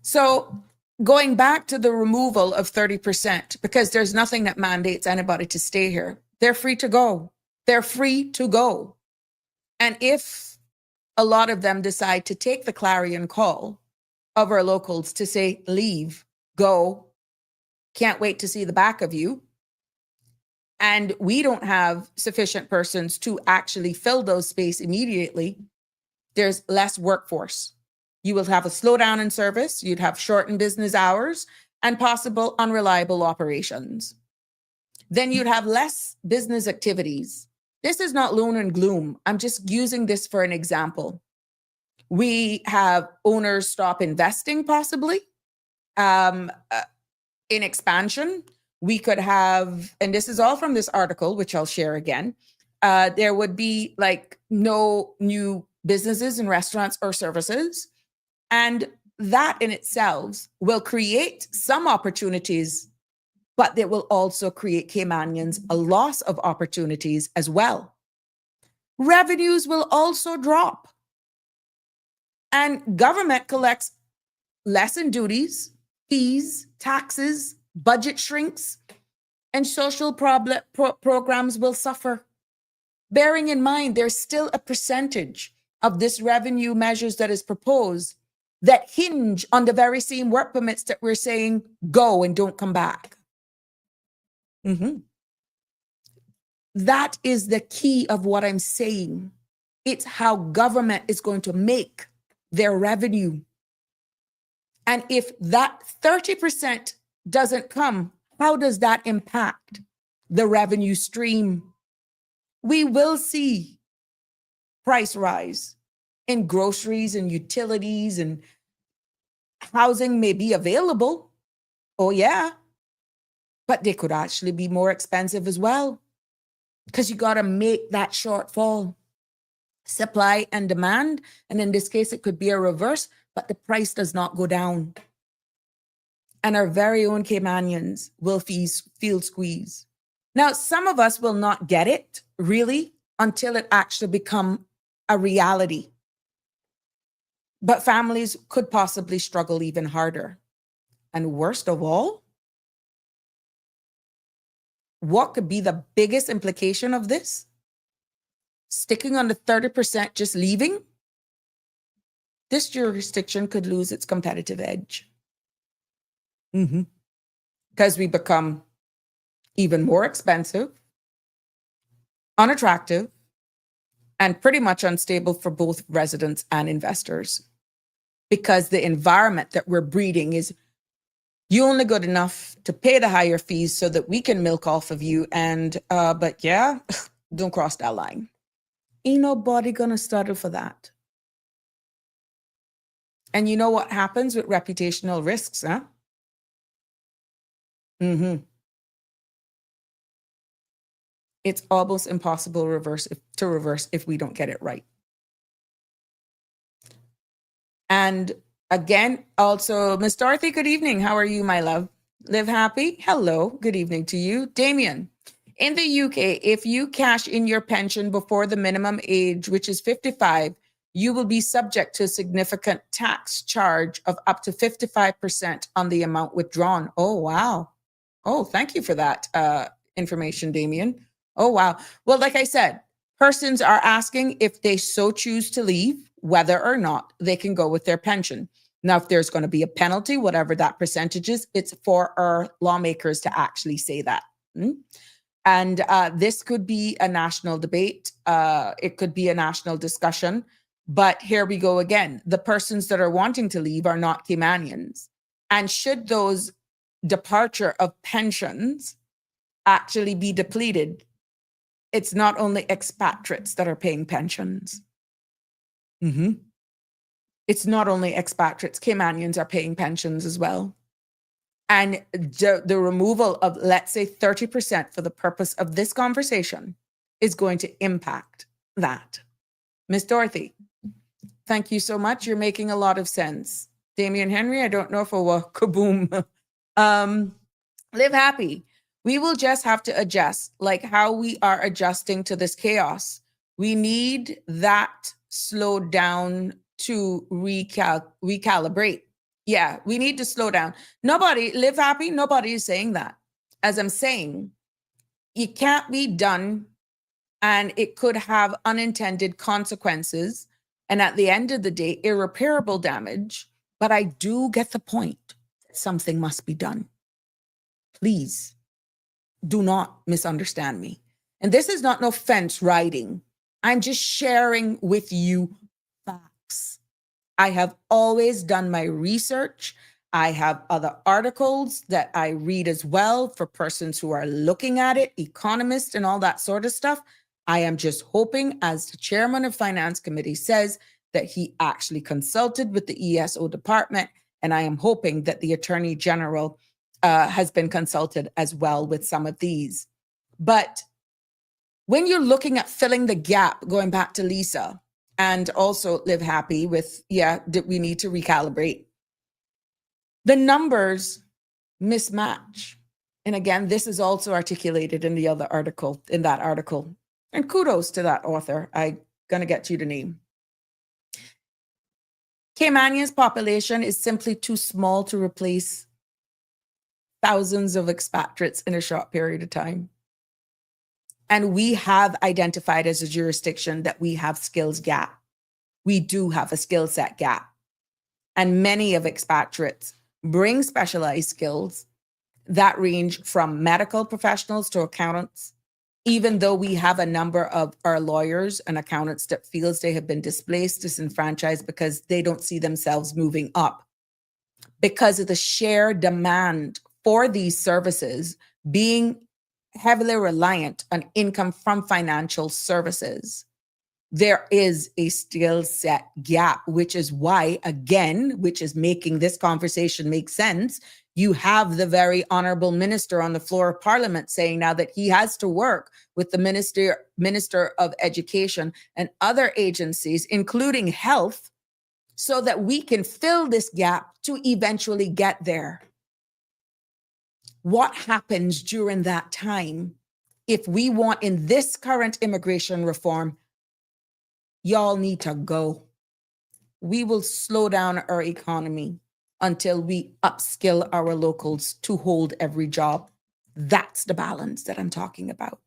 S4: So going back to the removal of 30%, because there's nothing that mandates anybody to stay here. They're free to go. They're free to go. And if a lot of them decide to take the clarion call of our locals to say, leave, go, can't wait to see the back of you, and we don't have sufficient persons to actually fill those space immediately, there's less workforce. You will have a slowdown in service, you'd have shortened business hours, and possible unreliable operations. then you'd have less business activities. This is not loom and gloom. I'm just using this for an example. We have owners stop investing possibly in expansion. We could have, and this is all from this article, which I'll share again. There would be like no new businesses and restaurants or services. And that in itself will create some opportunities, but it will also create Caymanians a loss of opportunities as well. Revenues will also drop. And government collects less in duties, fees, taxes, budget shrinks, and social programs will suffer. Bearing in mind, there's still a percentage of this revenue measures that is proposed that hinge on the very same work permits that we're saying go and don't come back. That is the key of what I'm saying. It's how government is going to make their revenue. And if that 30% doesn't come, how does that impact the revenue stream? We will see price rise in groceries and utilities, and housing may be available. Oh, yeah. But they could actually be more expensive as well, because you got to make that shortfall. Supply and demand. And in this case, it could be a reverse, but the price does not go down. And our very own Caymanians will feel squeezed. Now, some of us will not get it really until it actually become a reality. But families could possibly struggle even harder. And worst of all, what could be the biggest implication of this? Sticking on the 30%, just leaving? This jurisdiction could lose its competitive edge. Because we become even more expensive, unattractive, and pretty much unstable for both residents and investors. Because the environment that we're breeding is, you only good enough to pay the higher fees so that we can milk off of you. And, but yeah, don't cross that line. Ain't nobody gonna settle for that. And you know what happens with reputational risks, huh? It's almost impossible to reverse if we don't get it right. And again, also, Miss Dorothy, good evening. How are you, my love? Live happy. Hello. Good evening to you. Damien, in the UK, if you cash in your pension before the minimum age, which is 55, you will be subject to a significant tax charge of up to 55% on the amount withdrawn. Oh, wow. Oh, thank you for that information, Damien. Oh, wow. Well, like I said, persons are asking if they so choose to leave, whether or not they can go with their pension. Now, if there's going to be a penalty, whatever that percentage is, it's for our lawmakers to actually say that. And this could be a national debate. It could be a national discussion. But here we go again. The persons that are wanting to leave are not Caymanians. And should those departure of pensions actually be depleted, it's not only expatriates that are paying pensions. It's not only expatriates. Caymanians are paying pensions as well. And the removal of, let's say, 30% for the purpose of this conversation is going to impact that. Miss Dorothy, thank you so much. You're making a lot of sense. Damien Henry, I don't know if it will kaboom. Live happy. We will just have to adjust, like how we are adjusting to this chaos. We need that slowed down to recalibrate. Yeah, we need to slow down. Nobody, live happy, nobody is saying that. As I'm saying, it can't be done and it could have unintended consequences. And at the end of the day, irreparable damage. But I do get the point. Something must be done. Please do not misunderstand me. And this is not no fence riding. I'm just sharing with you facts. I have always done my research. I have other articles that I read as well for persons who are looking at it, economists and all that sort of stuff. I am just hoping, as the chairman of Finance Committee says, that he actually consulted with the ESO department. And I am hoping that the Attorney General has been consulted as well with some of these. But when you're looking at filling the gap, going back to Lisa, and also Live Happy with, we need to recalibrate. The numbers mismatch. And again, this is also articulated in the other article, in that article. And kudos to that author. I'm going to get you the name. Caymanians' population is simply too small to replace thousands of expatriates in a short period of time. And we have identified as a jurisdiction that we have skills gap. We do have a skill set gap. And many of expatriates bring specialized skills that range from medical professionals to accountants, even though we have a number of our lawyers and accountants that feels they have been displaced, disenfranchised because they don't see themselves moving up. Because of the sheer demand for these services being heavily reliant on income from financial services, there is a skill set gap, which is why, again, which is making this conversation make sense. You have the very honorable minister on the floor of Parliament saying now that he has to work with the Minister of Education and other agencies, including health, so that we can fill this gap to eventually get there. What happens during that time if we want in this current immigration reform? Y'all need to go. We will slow down our economy until we upskill our locals to hold every job. That's the balance that I'm talking about.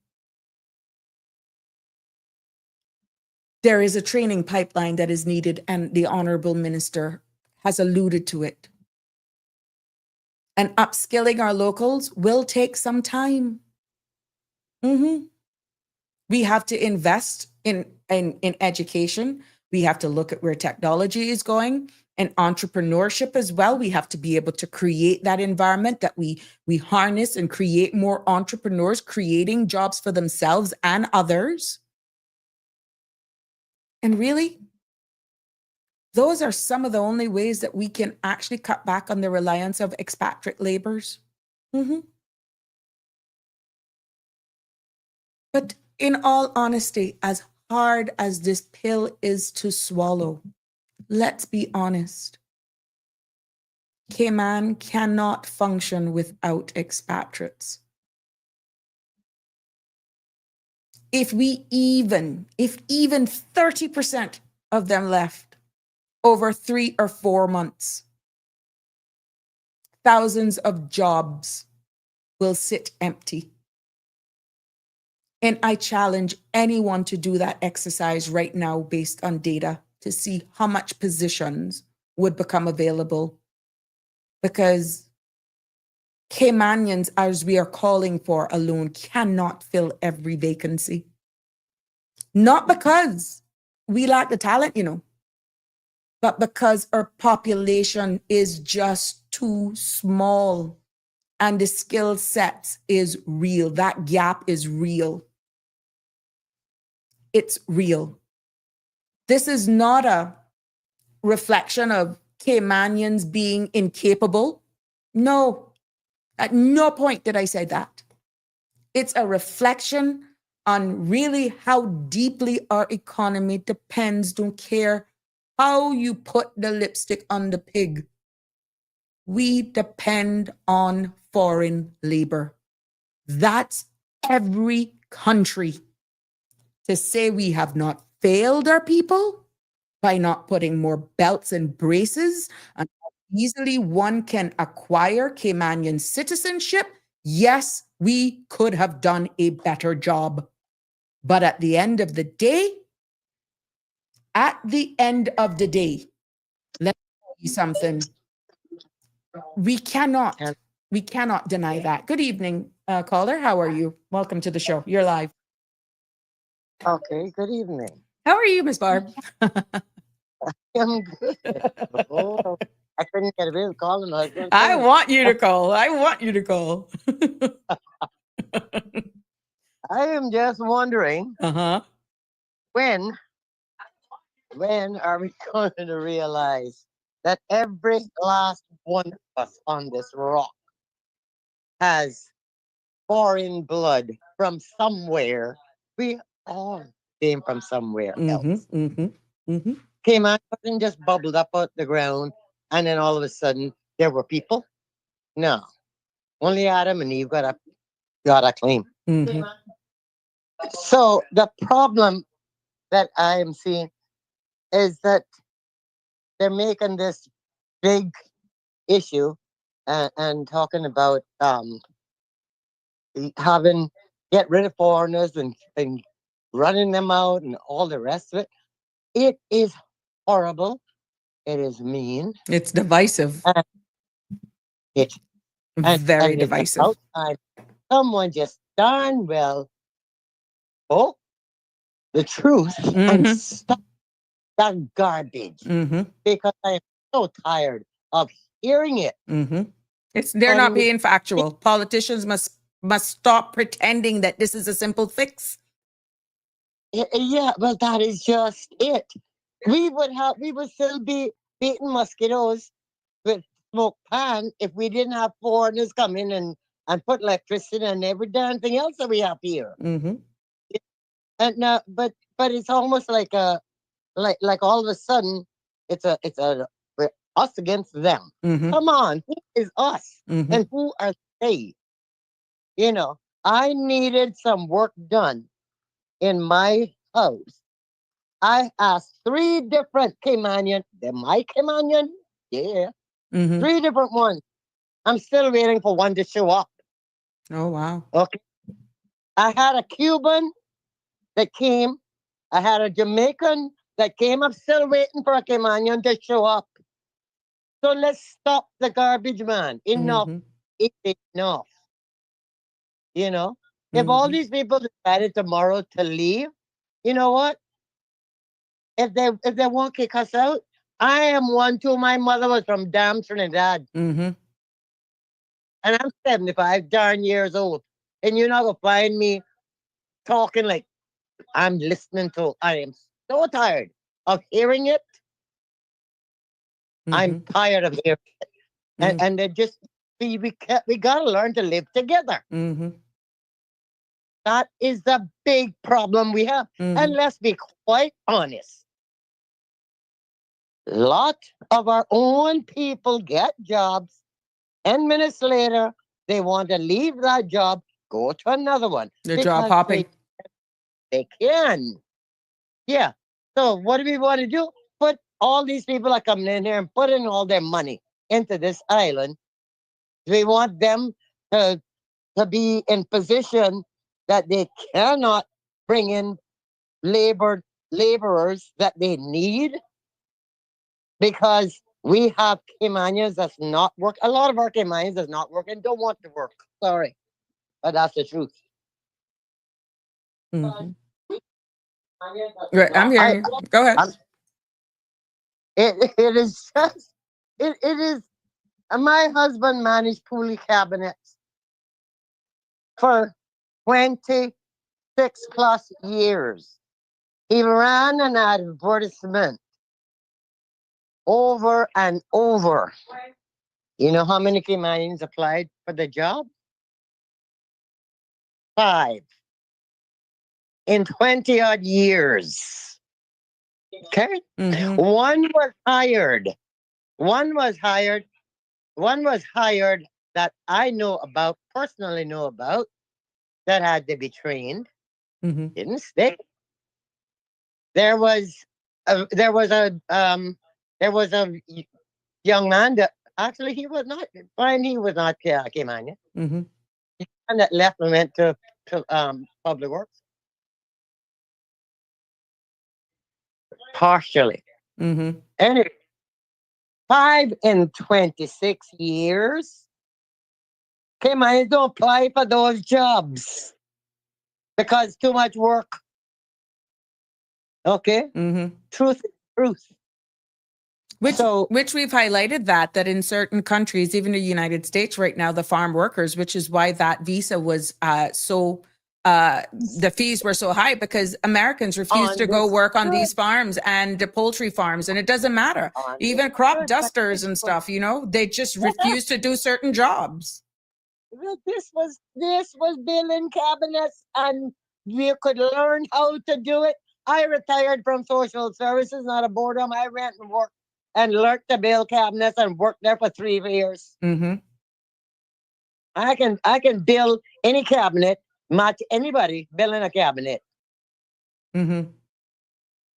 S4: There is a training pipeline that is needed, and the honorable minister has alluded to it. And upskilling our locals will take some time. We have to invest in education. We have to look at where technology is going and entrepreneurship as well. We have to be able to create that environment that we harness and create more entrepreneurs, creating jobs for themselves and others. And really, those are some of the only ways that we can actually cut back on the reliance of expatriate laborers. But in all honesty, as hard as this pill is to swallow, let's be honest. Cayman cannot function without expatriates. If even 30% of them left over 3 or 4 months, thousands of jobs will sit empty. And I challenge anyone to do that exercise right now based on data to see how much positions would become available. Because Caymanians, as we are calling for alone, cannot fill every vacancy. Not because we lack the talent, but because our population is just too small and the skill set is real. That gap is real. It's real. This is not a reflection of Caymanians being incapable. No, at no point did I say that. It's a reflection on really how deeply our economy depends. Don't care how you put the lipstick on the pig. We depend on foreign labor. That's every country. To say we have not failed our people by not putting more belts and braces on how easily one can acquire Caymanian citizenship, yes, we could have done a better job. But at the end of the day, let me tell you something. We cannot deny that. Good evening, caller. How are you? Welcome to the show. You're live.
S5: Okay, good evening.
S4: How are you, Miss Barb?
S5: I'm good. Oh, I couldn't get away with calling my husband.
S4: I want you to call. I want you to call.
S5: I am just wondering
S4: Uh-huh.
S5: when are we going to realize that every last one of us on this rock has foreign blood from somewhere? We all came from somewhere
S4: Mm-hmm.
S5: else.
S4: Mm-hmm. Mm-hmm.
S5: Came out and just bubbled up out the ground, and then all of a sudden there were people. No, only Adam and Eve got a claim.
S4: Mm-hmm.
S5: So the problem that I am seeing is that they're making this big issue and talking about having get rid of foreigners and running them out and all the rest of it. It is horrible. It is mean.
S4: It's divisive.
S5: And it
S4: Very
S5: and it's
S4: divisive.
S5: about time someone just darn well spoke the truth and
S4: Mm-hmm.
S5: stop that garbage,
S4: Mm-hmm.
S5: because I am so tired of hearing it.
S4: Mm-hmm. They're not
S5: And
S4: being factual. Politicians must stop pretending that this is a simple fix.
S5: yeah, well, that is just it. We would still be beating mosquitoes with smoke pan if we didn't have foreigners come in and put electricity and every damn thing else that we have here.
S4: Mm-hmm.
S5: And now, but it's almost like like all of a sudden it's a we're us against them.
S4: Mm-hmm.
S5: Come on, who is us
S4: Mm-hmm.
S5: and who are they? You know, I needed some work done in my house. I asked 3 different Caymanian, they're my Caymanian, yeah,
S4: Mm-hmm.
S5: 3 different ones. I'm still waiting for one to show up.
S4: Oh wow.
S5: Okay, I had a Cuban that came. I had a Jamaican that came. I'm still waiting for a Caymanian to show up. So let's stop the garbage, man. Enough
S4: Mm-hmm.
S5: is enough. You know, if all
S4: Mm-hmm.
S5: these people decided tomorrow to leave, you know what? If they won't kick us out, I am one too. My mother was from damn Trinidad,
S4: Mm-hmm.
S5: and I'm 75 darn years old, and you're not gonna find me talking like I'm listening to. I am so tired of hearing it. I'm
S4: Mm-hmm.
S5: tired of hearing,
S4: Mm-hmm.
S5: and they just we gotta learn to live together.
S4: Mm-hmm.
S5: That is the big problem we have.
S4: Mm-hmm.
S5: And let's be quite honest. Lot of our own people get jobs, 10 minutes later, they want to leave that job, go to another one.
S4: They're job
S5: Because
S4: hopping.
S5: they can. Yeah. So what do we want to do? Put all these people are coming in here and putting all their money into this island. Do we want them to be in position that they cannot bring in laborers that they need, because we have Caymanians that's not work. A lot of our Caymanians that's not working don't want to work. Sorry, but that's the truth.
S4: Mm-hmm. Right, I'm hearing you. Go ahead.
S5: I'm, it is just it is. My husband managed pulley cabinets for 26+ years. He ran an advertisement over and over. You know how many Caymanians applied for the job? 5 in 20 odd years. Okay.
S4: Mm-hmm.
S5: One was hired. One was hired. One was hired that I know about, personally know about, that had to be trained.
S4: Mm-hmm.
S5: Didn't stay. There was there was a young man that actually he was not fine. He was not Caymanian,
S4: Mm-hmm.
S5: and that left and went to public works partially.
S4: Mm-hmm.
S5: Anyway, 5 in 26 years. Caymanians don't apply for those jobs because too much work. Okay,
S4: Mm-hmm.
S5: truth is truth.
S4: Which
S5: So-
S4: we've highlighted that in certain countries, even the United States right now, the farm workers, which is why that visa was the fees were so high, because Americans refuse to go work on these farms and the poultry farms, and it doesn't matter. Even crop dusters and stuff, you know, they just refuse to do certain jobs.
S5: This was building cabinets, and we could learn how to do it. I retired from social services, not a boredom. I went and worked and learned to build cabinets and worked there for 3 years.
S4: Mm-hmm.
S5: I can build any cabinet, match anybody building a cabinet.
S4: Mm-hmm.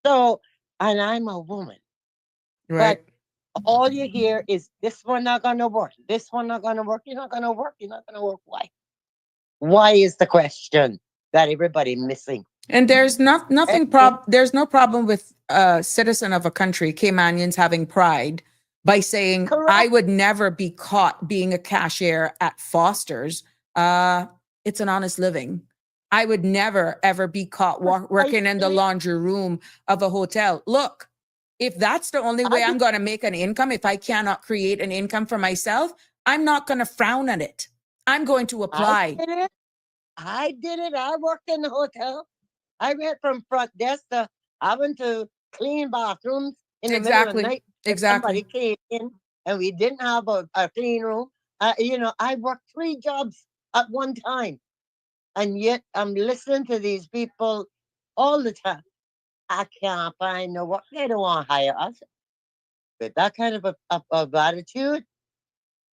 S5: So, and I'm a woman.
S4: Right.
S5: But all you hear is this one not gonna work. This one not gonna work. You're not gonna work. You're not gonna work. Why? Why is the question that everybody missing?
S4: And there's there's no problem with a citizen of a country, Caymanians, having pride by saying,
S5: Correct.
S4: I would never be caught being a cashier at Foster's. It's an honest living. I would never, ever be caught working in the laundry room of a hotel. Look, if that's the only way I'm going to make an income, if I cannot create an income for myself, I'm not going to frown at it. I'm going to apply.
S5: I did it. I worked in the hotel. I went from front desk to having to clean bathrooms in the middle of the night.
S4: Exactly.
S5: Somebody came in and we didn't have a clean room. I worked 3 jobs at one time. And yet I'm listening to these people all the time. I can't find no work. They don't want to hire us. With that kind of attitude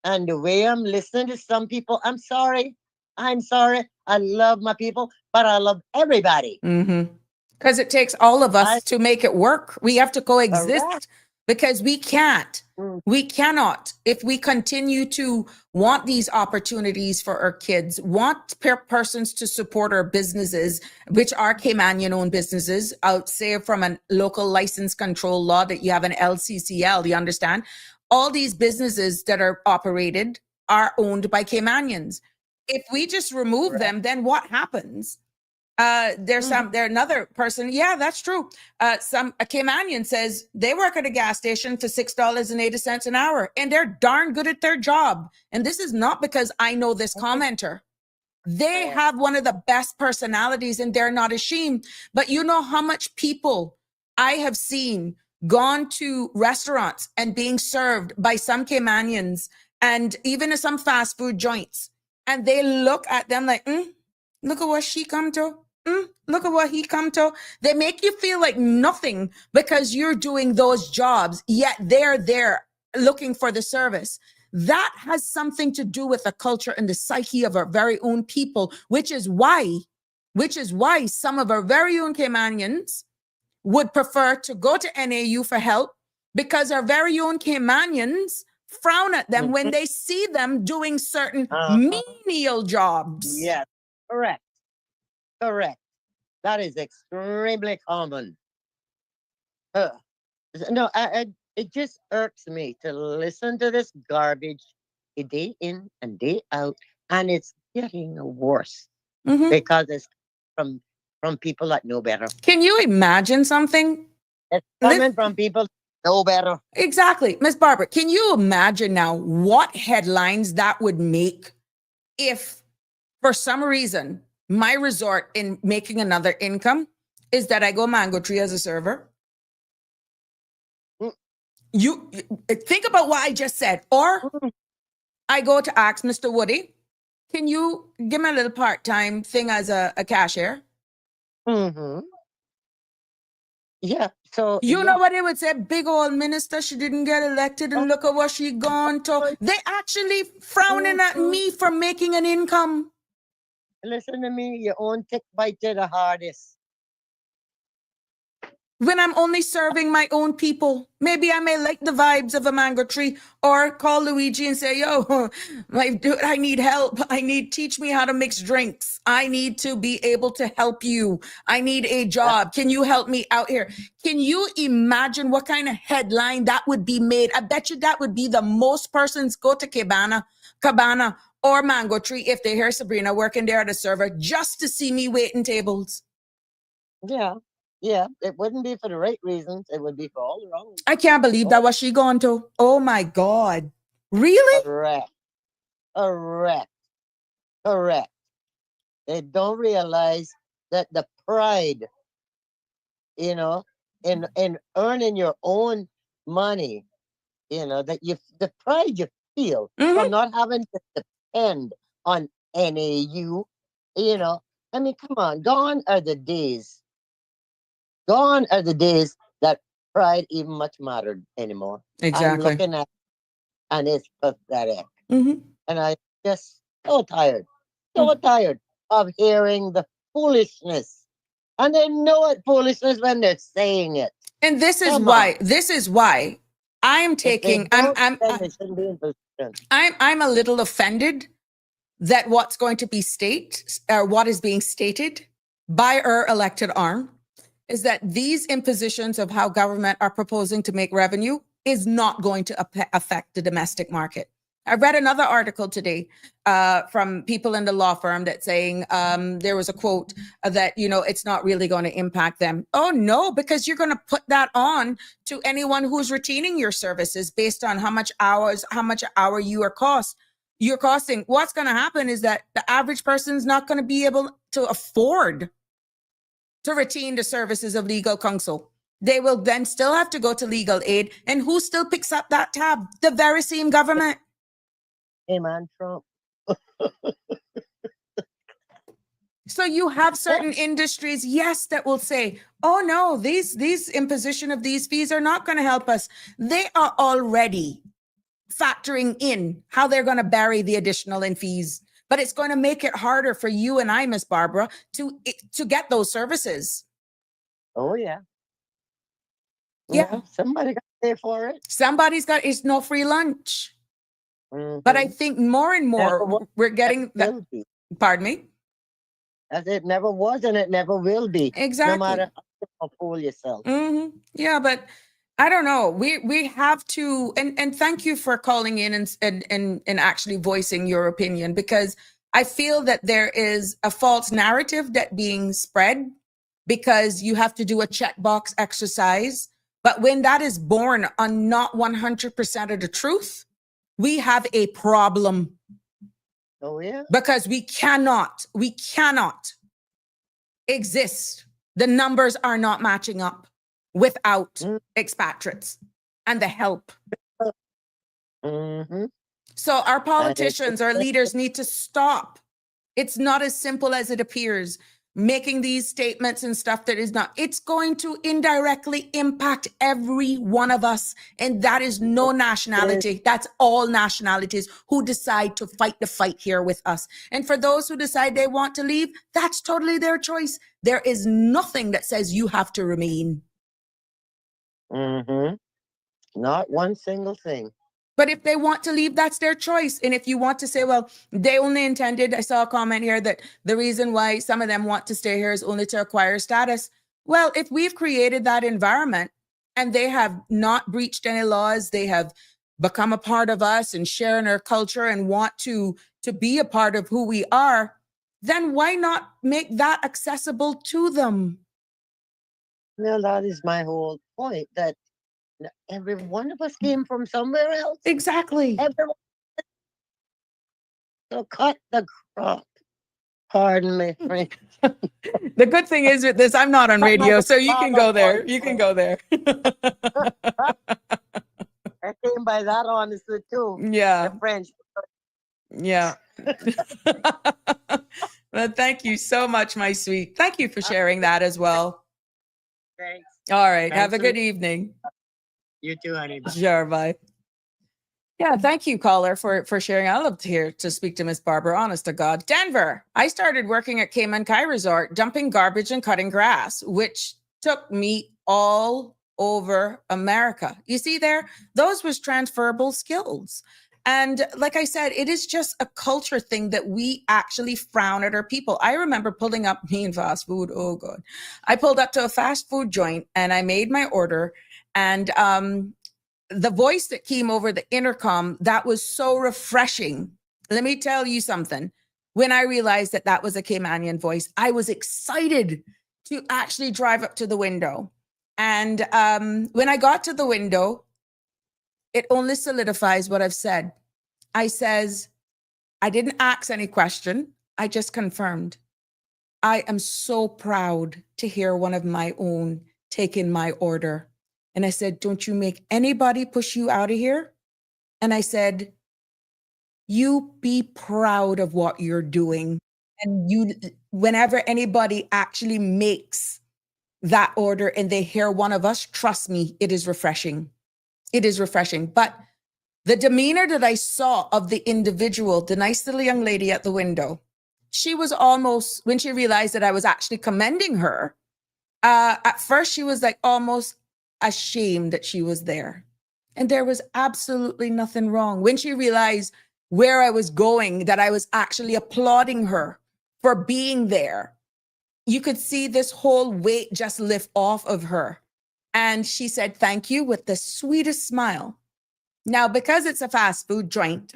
S5: and the way I'm listening to some people, I'm sorry. I love my people, but I love everybody.
S4: Because it takes all of us to make it work. We have to coexist.
S5: Correct.
S4: Because we can't. We cannot, if we continue to want these opportunities for our kids, want persons to support our businesses, which are Caymanian-owned businesses, I'll say from a local license control law that you have an LCCL, you understand? All these businesses that are operated are owned by Caymanians. If we just remove them, then what happens? There's another person. Yeah, that's true. A Caymanian says they work at a gas station for $6.80 an hour, and they're darn good at their job. And this is not because I know this commenter. They have one of the best personalities, and they're not ashamed. But you know how much people I have seen gone to restaurants and being served by some Caymanians and even some fast food joints, and they look at them like, look at what she come to. Look at what he come to. They make you feel like nothing because you're doing those jobs, yet they're there looking for the service. That has something to do with the culture and the psyche of our very own people, which is why some of our very own Caymanians would prefer to go to NAU for help, because our very own Caymanians frown at them when they see them doing certain menial jobs.
S5: Yes, correct. That is extremely common. No, it just irks me to listen to this garbage day in and day out, and it's getting worse because it's from people that know better.
S4: Can you imagine something?
S5: It's coming from people that know better.
S4: Exactly. Miss Barbara, can you imagine now what headlines that would make if, for some reason, my resort in making another income is that I go Mango Tree as a server? You think about what I just said. Or I go to ask Mr. Woody, can you give me a little part-time thing as a cashier?
S5: Yeah. So
S4: you know what they would say? Big old minister, she didn't get elected, and look at what she gone to. They actually frowning at me for making an income.
S5: Listen to me, your own tick bite you the hardest.
S4: When I'm only serving my own people, maybe I may like the vibes of a mango tree, or call Luigi and say, yo, my dude, I need help. Teach me how to mix drinks. I need to be able to help you. I need a job. Can you help me out here? Can you imagine what kind of headline that would be made? I bet you that would be the most persons go to Cabana or Mango Tree if they hear Sabrina working there at a server just to see me waiting tables.
S5: Yeah. Yeah, it wouldn't be for the right reasons. It would be for all the wrong reasons.
S4: I can't believe that was she gone to. Oh my God. Really?
S5: Correct. Correct. Correct. They don't realize that the pride, you know, in earning your own money, that the pride you feel from not having to depend on any you know. I mean, come on, gone are the days. Gone are the days that pride even much mattered anymore. I'm
S4: Exactly.
S5: looking at, and it's pathetic.
S4: Mm-hmm.
S5: And I just so tired of hearing the foolishness. And they know it foolishness when they're saying it.
S4: And this is
S5: Come on.
S4: why I'm
S5: If they
S4: taking,
S5: don't, then they shouldn't be in position.
S4: I'm a little offended that what's going to be what is being stated by our elected arm is that these impositions of how government are proposing to make revenue is not going to affect the domestic market. I read another article today from people in the law firm that saying there was a quote that, it's not really going to impact them. Oh, no, because you're going to put that on to anyone who's retaining your services based on how much an hour you're costing. What's going to happen is that the average person's not going to be able to afford to retain the services of legal counsel. They will then still have to go to legal aid. And who still picks up that tab? The very same government.
S5: Hey, man, Trump.
S4: So you have certain industries, yes, that will say, oh no, these imposition of these fees are not going to help us. They are already factoring in how they're going to bury the additional in fees. But it's going to make it harder for you and I, Miss Barbara, to get those services.
S5: Oh, yeah.
S4: Yeah.
S5: Somebody got to pay for it.
S4: It's no free lunch.
S5: Mm-hmm.
S4: But I think more and more we're getting that. Pardon me?
S5: As it never was and it never will be.
S4: Exactly.
S5: No matter how you fool yourself.
S4: Mm-hmm. Yeah, but I don't know. We have to, and thank you for calling in and actually voicing your opinion, because I feel that there is a false narrative that being spread because you have to do a checkbox exercise. But when that is born on not 100% of the truth, we have a problem.
S5: Oh, yeah.
S4: Because we cannot exist. The numbers are not matching up without expatriates and the help.
S5: Mm-hmm.
S4: So our politicians, our leaders need to stop. It's not as simple as it appears. Making these statements and stuff that is not, it's going to indirectly impact every one of us. And that is no nationality. That's all nationalities who decide to fight the fight here with us. And for those who decide they want to leave, that's totally their choice. There is nothing that says you have to remain.
S5: Mm-hmm. Not one single thing.
S4: But if they want to leave, that's their choice. And if you want to say, well, they only intended, I saw a comment here that the reason why some of them want to stay here is only to acquire status. Well, if we've created that environment and they have not breached any laws, they have become a part of us and share in our culture and want to be a part of who we are, then why not make that accessible to them?
S5: Well, that is my whole point, that every one of us came from somewhere else.
S4: Exactly.
S5: Everyone. So cut the crop. Pardon me, Frank.
S4: The good thing is with this, I'm not on radio, so you can go there. You can go there.
S5: I came by that honestly too.
S4: Yeah.
S5: The French.
S4: Yeah. Well, thank you so much, my sweet. Thank you for sharing that as well.
S5: Thanks.
S4: All right.
S5: Thanks
S4: Have a good evening.
S5: You too, honey. Bye.
S4: Sure. Bye. Yeah, thank you, caller, for sharing. I love to hear to speak to Miss Barbara. Honest to God, Denver. I started working at Cayman Kai Resort, dumping garbage and cutting grass, which took me all over America. You see there, those was transferable skills. And like I said, it is just a culture thing that we actually frown at our people. I remember pulling up me and fast food. Oh God, I pulled up to a fast food joint and I made my order, and the voice that came over the intercom, that was so refreshing. Let me tell you something. When I realized that that was a Caymanian voice, I was excited to actually drive up to the window. And when I got to the window, it only solidifies what I've said. I says, I didn't ask any question. I just confirmed. I am so proud to hear one of my own take in my order. And I said, don't you make anybody push you out of here. And I said, you be proud of what you're doing. And you, whenever anybody actually makes that order and they hear one of us, trust me, it is refreshing. It is refreshing. But the demeanor that I saw of the individual, the nice little young lady at the window, she was almost, when she realized that I was actually commending her, at first she was like almost ashamed that she was there. And there was absolutely nothing wrong. When she realized where I was going, that I was actually applauding her for being there, you could see this whole weight just lift off of her. And she said, thank you, with the sweetest smile. Now, because it's a fast food joint,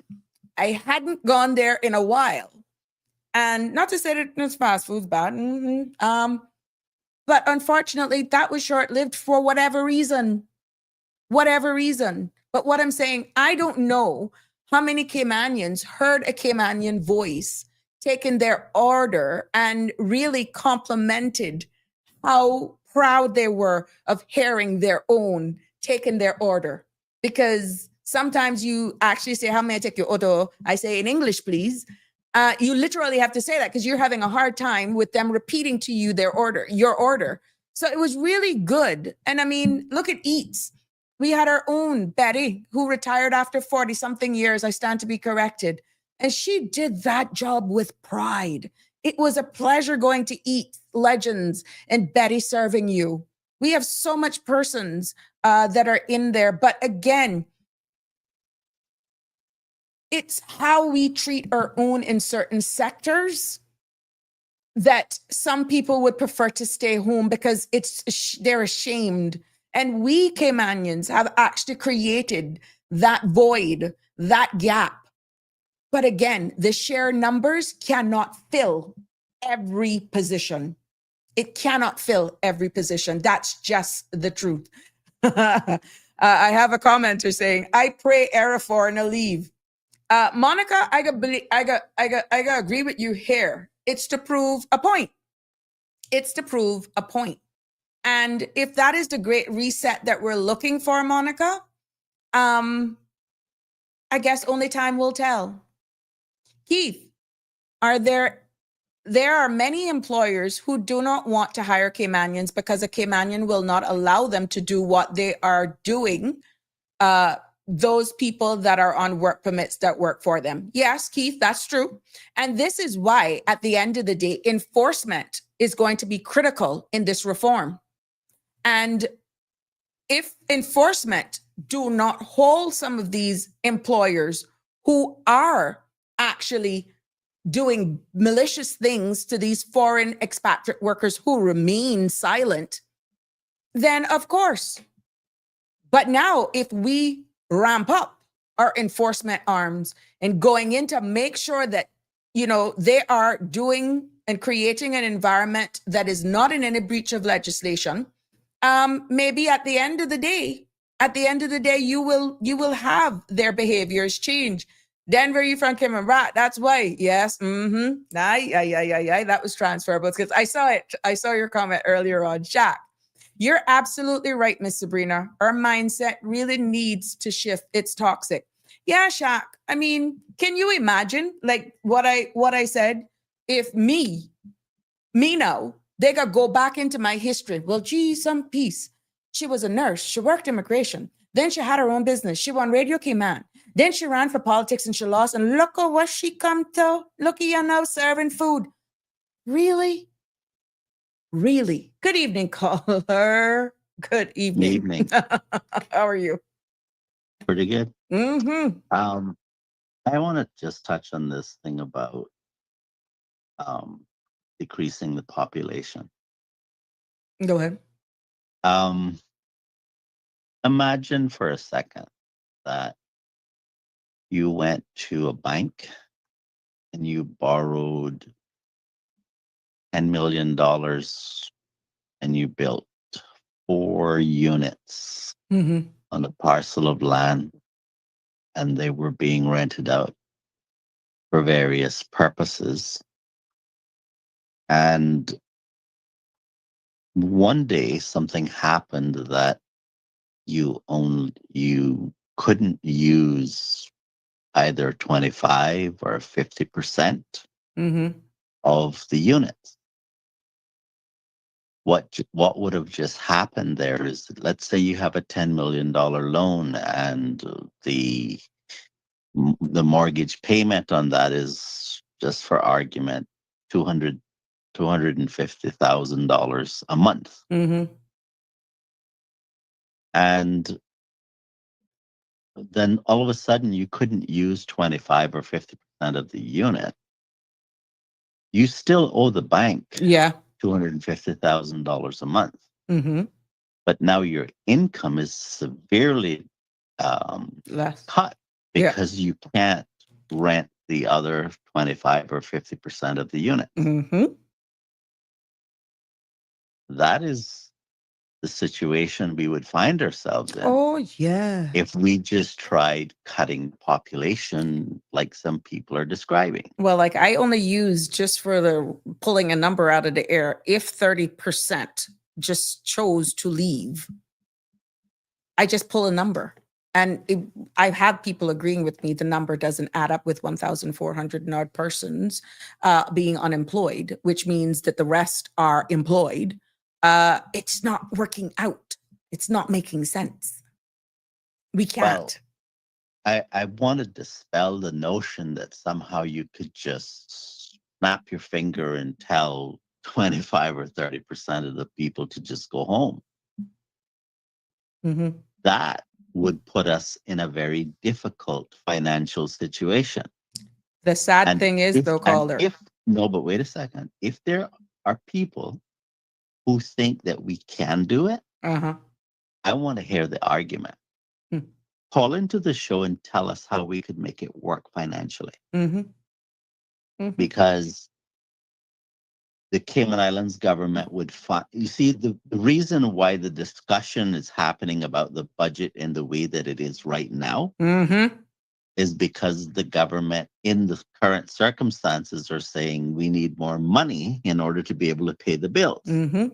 S4: I hadn't gone there in a while. And not to say that it's fast food's bad. But unfortunately, that was short-lived for whatever reason. Whatever reason. But what I'm saying, I don't know how many Caymanians heard a Caymanian voice, taken their order, and really complimented how proud they were of hearing their own, taking their order. Because sometimes you actually say, how may I take your order? I say in English, please. You literally have to say that because you're having a hard time with them repeating to you their order, your order. So it was really good. And I mean, look at Eats. We had our own Betty, who retired after 40 something years. I stand to be corrected. And she did that job with pride. It was a pleasure going to eat Legends and Betty serving you. We have so much persons that are in there. But again, it's how we treat our own in certain sectors that some people would prefer to stay home because they're ashamed. And we Caymanians have actually created that void, that gap. But again, the sheer numbers cannot fill every position. It cannot fill every position. That's just the truth. I have a commenter saying, I pray error for and a leave. Monica, I gotta agree with you here. It's to prove a point. It's to prove a point. And if that is the great reset that we're looking for, Monica, I guess only time will tell. Keith, there are many employers who do not want to hire Caymanians because a Caymanian will not allow them to do what they are doing. Those people that are on work permits that work for them. Yes, Keith, that's true. And this is why, at the end of the day, enforcement is going to be critical in this reform. And if enforcement do not hold some of these employers who are actually doing malicious things to these foreign expatriate workers who remain silent, then of course. But now, if we ramp up our enforcement arms and going in to make sure that, they are doing and creating an environment that is not in any breach of legislation, maybe at the end of the day, you will have their behaviors change. Denver, you from Cayman, right? That's why. Yes. Aye. That was transferable because I saw it. I saw your comment earlier on, Shaq. You're absolutely right, Miss Sabrina. Our mindset really needs to shift. It's toxic. Yeah, Shaq. I mean, can you imagine like what I said? If me now, they could go back into my history. Well, gee, some peace. She was a nurse. She worked immigration. Then she had her own business. She won Radio Cayman. Then she ran for politics and she lost. And look at what she come to. Look at you now serving food. Really? Really? Good evening, caller. Good evening.
S6: Evening.
S4: How are you?
S6: Pretty good.
S4: Mm-hmm.
S6: I want to just touch on this thing about decreasing the population.
S4: Go ahead.
S6: Imagine for a second that you went to a bank and you borrowed $10 million and you built 4 units
S4: Mm-hmm.
S6: on a parcel of land, and they were being rented out for various purposes. And one day something happened that you couldn't use either 25 or 50%
S4: Mm-hmm.
S6: of the units. What would have just happened there is, let's say you have a $10 million loan, and the mortgage payment on that is, just for argument, $250,000 a month.
S4: Mm-hmm.
S6: And then all of a sudden you couldn't use 25 or 50% of the unit. You still owe the bank
S4: Yeah.
S6: $250,000 a month,
S4: Mm-hmm.
S6: but now your income is severely
S4: Less.
S6: cut
S4: Yeah.
S6: because you can't rent the other 25 or 50% of the unit.
S4: Mm-hmm.
S6: That is the situation we would find ourselves in
S4: Oh, yeah.
S6: if we just tried cutting population like some people are describing.
S4: Well, like I only use, just for the pulling a number out of the air, if 30% just chose to leave, I just pull a number. And I have people agreeing with me, the number doesn't add up with 1,400 and odd persons being unemployed, which means that the rest are employed. It's not working out. It's not making sense. We
S6: Well,
S4: can't.
S6: I want to dispel the notion that somehow you could just snap your finger and tell 25 or 30% of the people to just go home.
S4: Mm-hmm.
S6: That would put us in a very difficult financial situation.
S4: The sad
S6: And
S4: thing is, though, caller.
S6: no, but wait a second. If there are people who think that we can do it,
S4: Uh-huh.
S6: I want to hear the argument.
S4: Hmm.
S6: Call into the show and tell us how we could make it work financially.
S4: Mm-hmm. Mm-hmm.
S6: Because the Cayman Islands government would fund. You see, the reason why the discussion is happening about the budget in the way that it is right now
S4: Mm-hmm.
S6: is because the government, in the current circumstances, are saying we need more money in order to be able to pay the bills.
S4: Mm-hmm.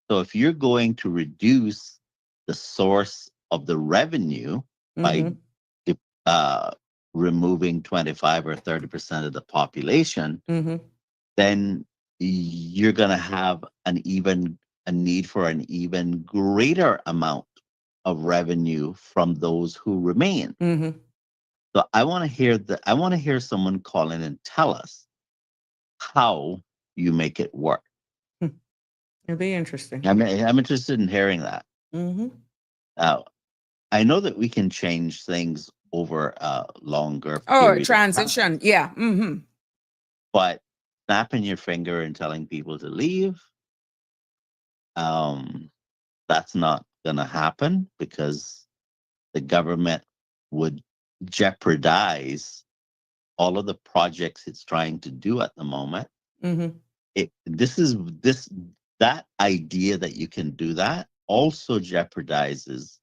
S6: So if you're going to reduce the source of the revenue by removing 25 or 30% of the population,
S4: Mm-hmm.
S6: then you're going to have a need for an even greater amount of revenue from those who remain.
S4: Mm-hmm.
S6: So I want to hear someone call in and tell us how you make it work.
S4: It'll be interesting.
S6: I'm interested in hearing that.
S4: Mm-hmm.
S6: Now, I know that we can change things over a longer
S4: Oh,
S6: period of
S4: transition.
S6: time,
S4: Yeah. Mm-hmm.
S6: but snapping your finger and telling people to leave, that's not going to happen because the government would jeopardize all of the projects it's trying to do at the moment.
S4: Mm-hmm.
S6: That idea that you can do that also jeopardizes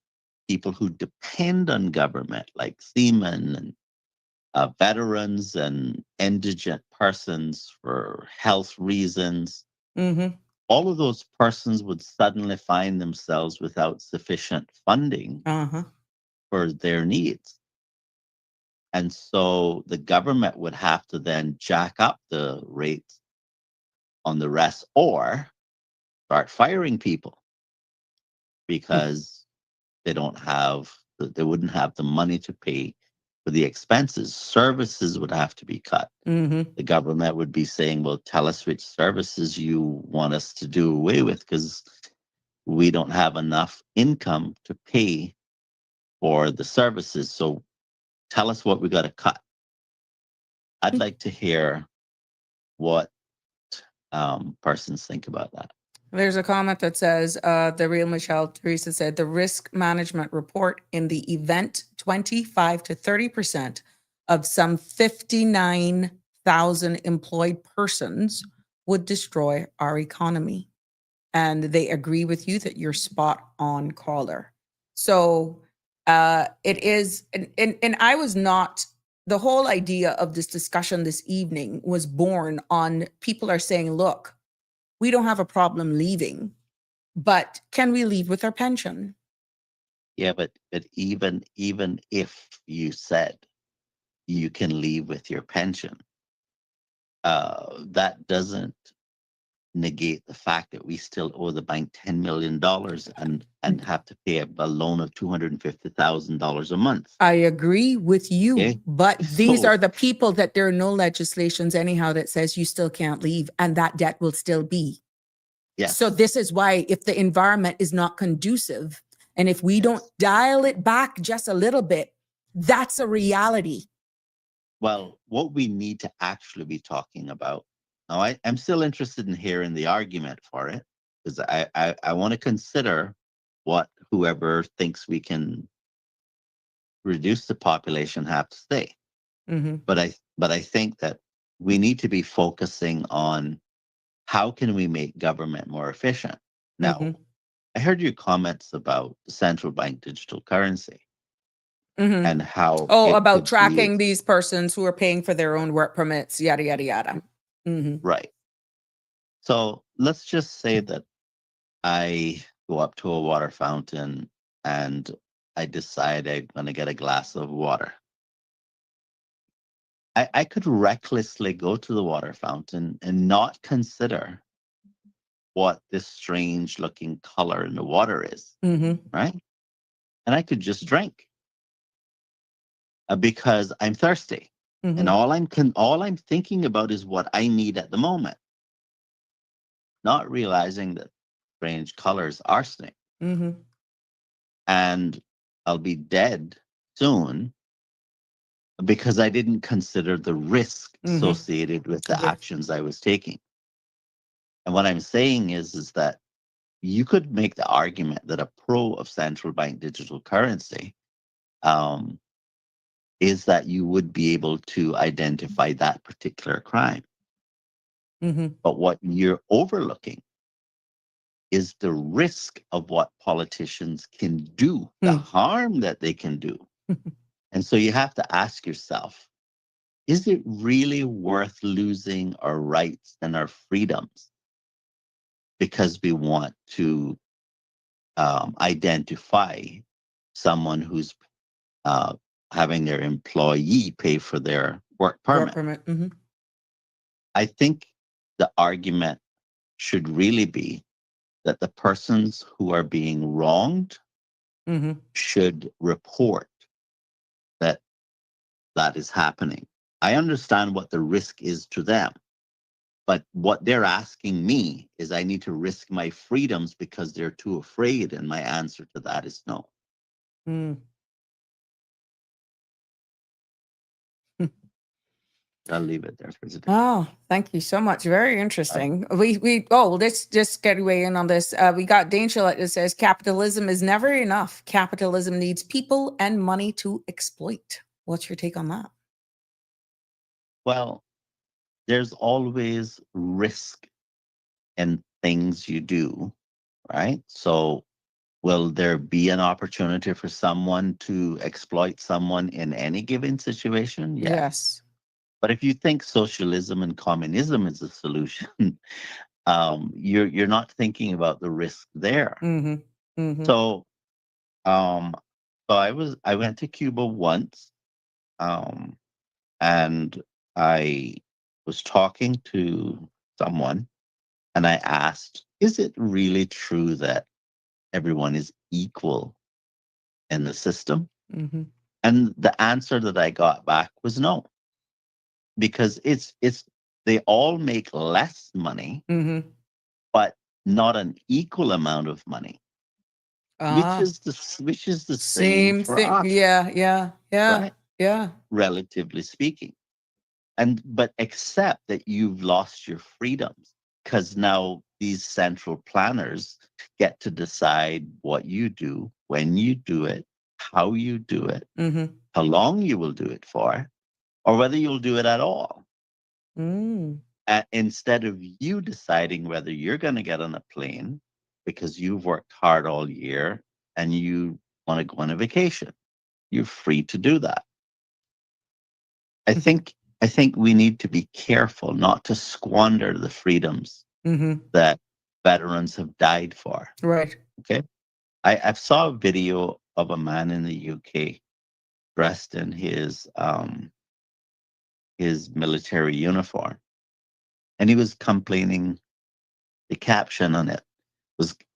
S6: people who depend on government, like seamen and veterans and indigent persons for health reasons.
S4: Mm-hmm.
S6: All of those persons would suddenly find themselves without sufficient funding
S4: Uh-huh.
S6: for their needs. And so the government would have to then jack up the rates on the rest or start firing people because they wouldn't have the money to pay for the expenses. Services would have to be cut.
S4: Mm-hmm.
S6: The government would be saying, well, tell us which services you want us to do away with because we don't have enough income to pay for the services. So tell us what we got to cut. I'd like to hear what persons think about that.
S4: There's a comment that says, the real Michelle Teresa said, the risk management report in the event 25 to 30% of some 59,000 employed persons would destroy our economy. and they agree with you that you're spot on, caller. So it is, and I was not, the whole idea of this discussion this evening was born on people are saying, look, we don't have a problem leaving, but can we leave with our pension?
S6: Yeah, but even if you said you can leave with your pension, that doesn't negate the fact that we still owe the bank $10 million and have to pay a loan of $250,000 a month.
S4: I agree with you,
S6: Okay?
S4: but these
S6: So-
S4: are the people that there are no legislations anyhow that says you still can't leave and that debt will still be.
S6: Yes.
S4: So this is why if the environment is not conducive and if we don't dial it back just a little bit, that's a reality.
S6: Well, what we need to actually be talking about, now I'm still interested in hearing the argument for it, because I want to consider what whoever thinks we can reduce the population have to say.
S4: Mm-hmm.
S6: But I think that we need to be focusing on how can we make government more efficient. Now,
S4: Mm-hmm.
S6: I heard your comments about the central bank digital currency
S4: Mm-hmm.
S6: and how
S4: Oh,
S6: it
S4: about
S6: could be
S4: tracking these persons who are paying for their own work permits, yada, yada, yada. Mm-hmm.
S6: right. So let's just say that I go up to a water fountain and I decide I'm going to get a glass of water. I could recklessly go to the water fountain and not consider what this strange looking color in the water is,
S4: Mm-hmm.
S6: right? And I could just drink because I'm thirsty.
S4: Mm-hmm.
S6: And all I'm thinking about is what I need at the moment, not realizing that strange color is arsenic.
S4: Mm-hmm.
S6: And I'll be dead soon because I didn't consider the risk associated with the actions I was taking. And what I'm saying is that you could make the argument that a pro of central bank digital currency is that you would be able to identify that particular crime.
S4: Mm-hmm.
S6: But what you're overlooking is the risk of what politicians can do, the harm that they can do. And so you have to ask yourself, is it really worth losing our rights and our freedoms because we want to identify someone who's having their employee pay for their work permit?
S4: Work permit. Mm-hmm.
S6: I think the argument should really be that the persons who are being wronged
S4: Mm-hmm.
S6: should report that that is happening. I understand what the risk is to them, but what they're asking me is I need to risk my freedoms because they're too afraid, and my answer to that is no.
S4: Mm.
S6: I'll leave it there for today.
S4: Oh, thank you so much. Very interesting. Let's just get away in on this. We got Dane Shillett that says capitalism is never enough. Capitalism needs people and money to exploit. What's your take on that?
S6: Well, there's always risk in things you do, right? So will there be an opportunity for someone to exploit someone in any given situation?
S4: Yes.
S6: But if you think socialism and communism is a solution, you're not thinking about the risk there.
S4: Mm-hmm. Mm-hmm.
S6: So, I went to Cuba once, and I was talking to someone, and I asked, "Is it really true that everyone is equal in the system?"
S4: Mm-hmm.
S6: And the answer that I got back was no, because it's they all make less money,
S4: Mm-hmm.
S6: but not an equal amount of money, which is the same for
S4: thing.
S6: us,
S4: Yeah.
S6: right?
S4: Yeah.
S6: Relatively speaking. But except that you've lost your freedoms, because now these central planners get to decide what you do, when you do it, how you do it,
S4: Mm-hmm.
S6: how long you will do it for, or whether you'll do it at all.
S4: Mm.
S6: instead of you deciding whether you're going to get on a plane because you've worked hard all year and you want to go on a vacation, you're free to do that. I think we need to be careful not to squander the freedoms that veterans have died for.
S4: Right.
S6: Okay. I saw a video of a man in the UK dressed in his military uniform, and he was complaining. The caption on it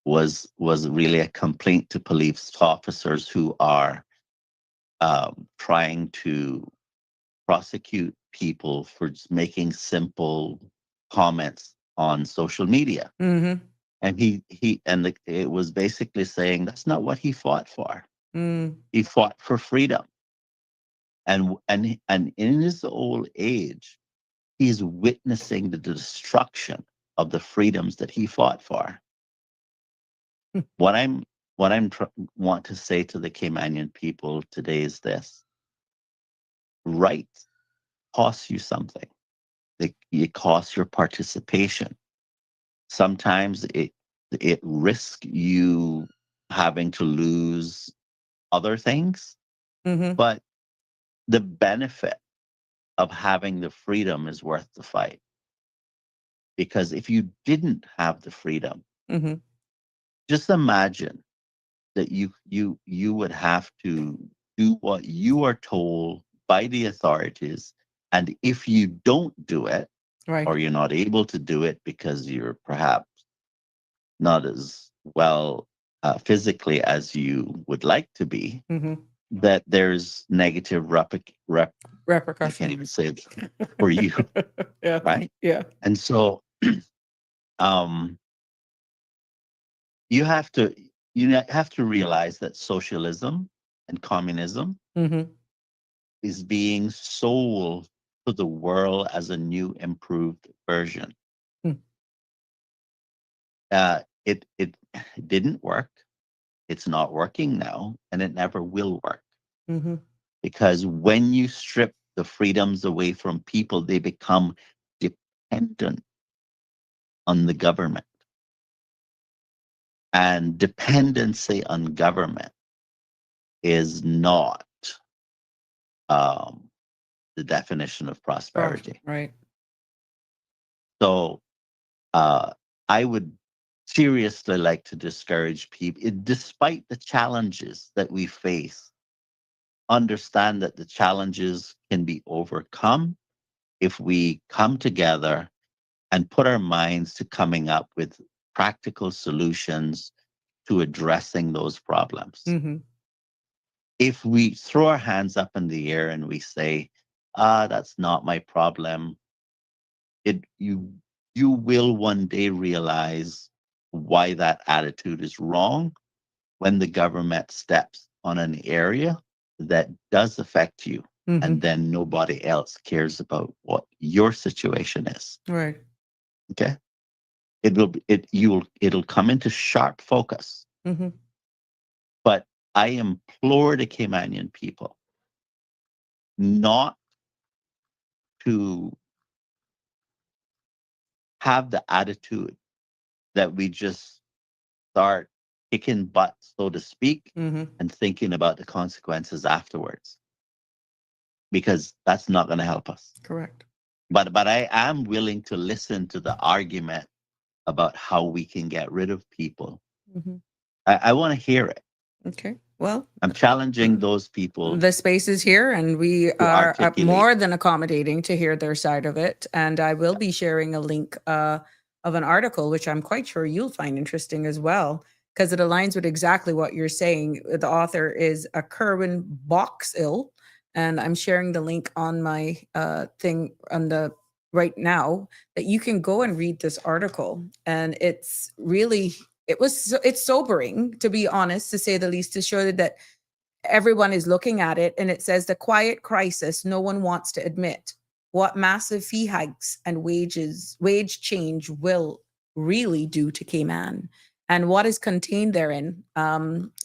S6: was really a complaint to police officers who are trying to prosecute people for just making simple comments on social media. And it was basically saying that's not what he fought for. He fought for freedom. And in his old age, he's witnessing the destruction of the freedoms that he fought for. What I'm want to say to the Caymanian people today is this: rights cost you something. It costs your participation. Sometimes it risks you having to lose other things, but the benefit of having the freedom is worth the fight. Because if you didn't have the freedom, just imagine that you would have to do what you are told by the authorities, and if you don't do it,
S4: Right.
S6: or you're not able to do it because you're perhaps not as well physically as you would like to be, that there's negative I can't even
S4: Repercussions.
S6: say it for you,
S4: Yeah.
S6: right?
S4: Yeah.
S6: And so, you have to realize that socialism and communism is being sold to the world as a new, improved version. It didn't work. It's not working now, and it never will work. Because when you strip the freedoms away from people, they become dependent on the government. And dependency on government is not the definition of prosperity.
S4: Right.
S6: So I would seriously like to discourage people, despite the challenges that we face, understand that the challenges can be overcome if we come together and put our minds to coming up with practical solutions to addressing those problems. If we throw our hands up in the air and we say, that's not my problem, you will one day realize why that attitude is wrong when the government steps on an area that does affect you, and then nobody else cares about what your situation is.
S4: Right.
S6: Okay? It'll come into sharp focus. But I implore the Caymanian people not to have the attitude that we just start kicking butt, so to speak, and thinking about the consequences afterwards, because that's not going to help us.
S4: Correct.
S6: But I am willing to listen to the argument about how we can get rid of people. I want to hear it.
S4: Okay. Well,
S6: I'm challenging those people.
S4: the space is here, and we are
S6: articulate.
S4: more than accommodating to hear their side of it. And I will be sharing a link of an article, which I'm quite sure you'll find interesting as well, because it aligns with exactly what you're saying. The author is a Kerwin Boxill, and I'm sharing the link on my thing on the right now, that you can go and read this article. And it's really, it's sobering, to be honest, to say the least, to show that everyone is looking at it. And it says, the quiet crisis no one wants to admit, what massive fee hikes and wage change will really do to Cayman. And what is contained therein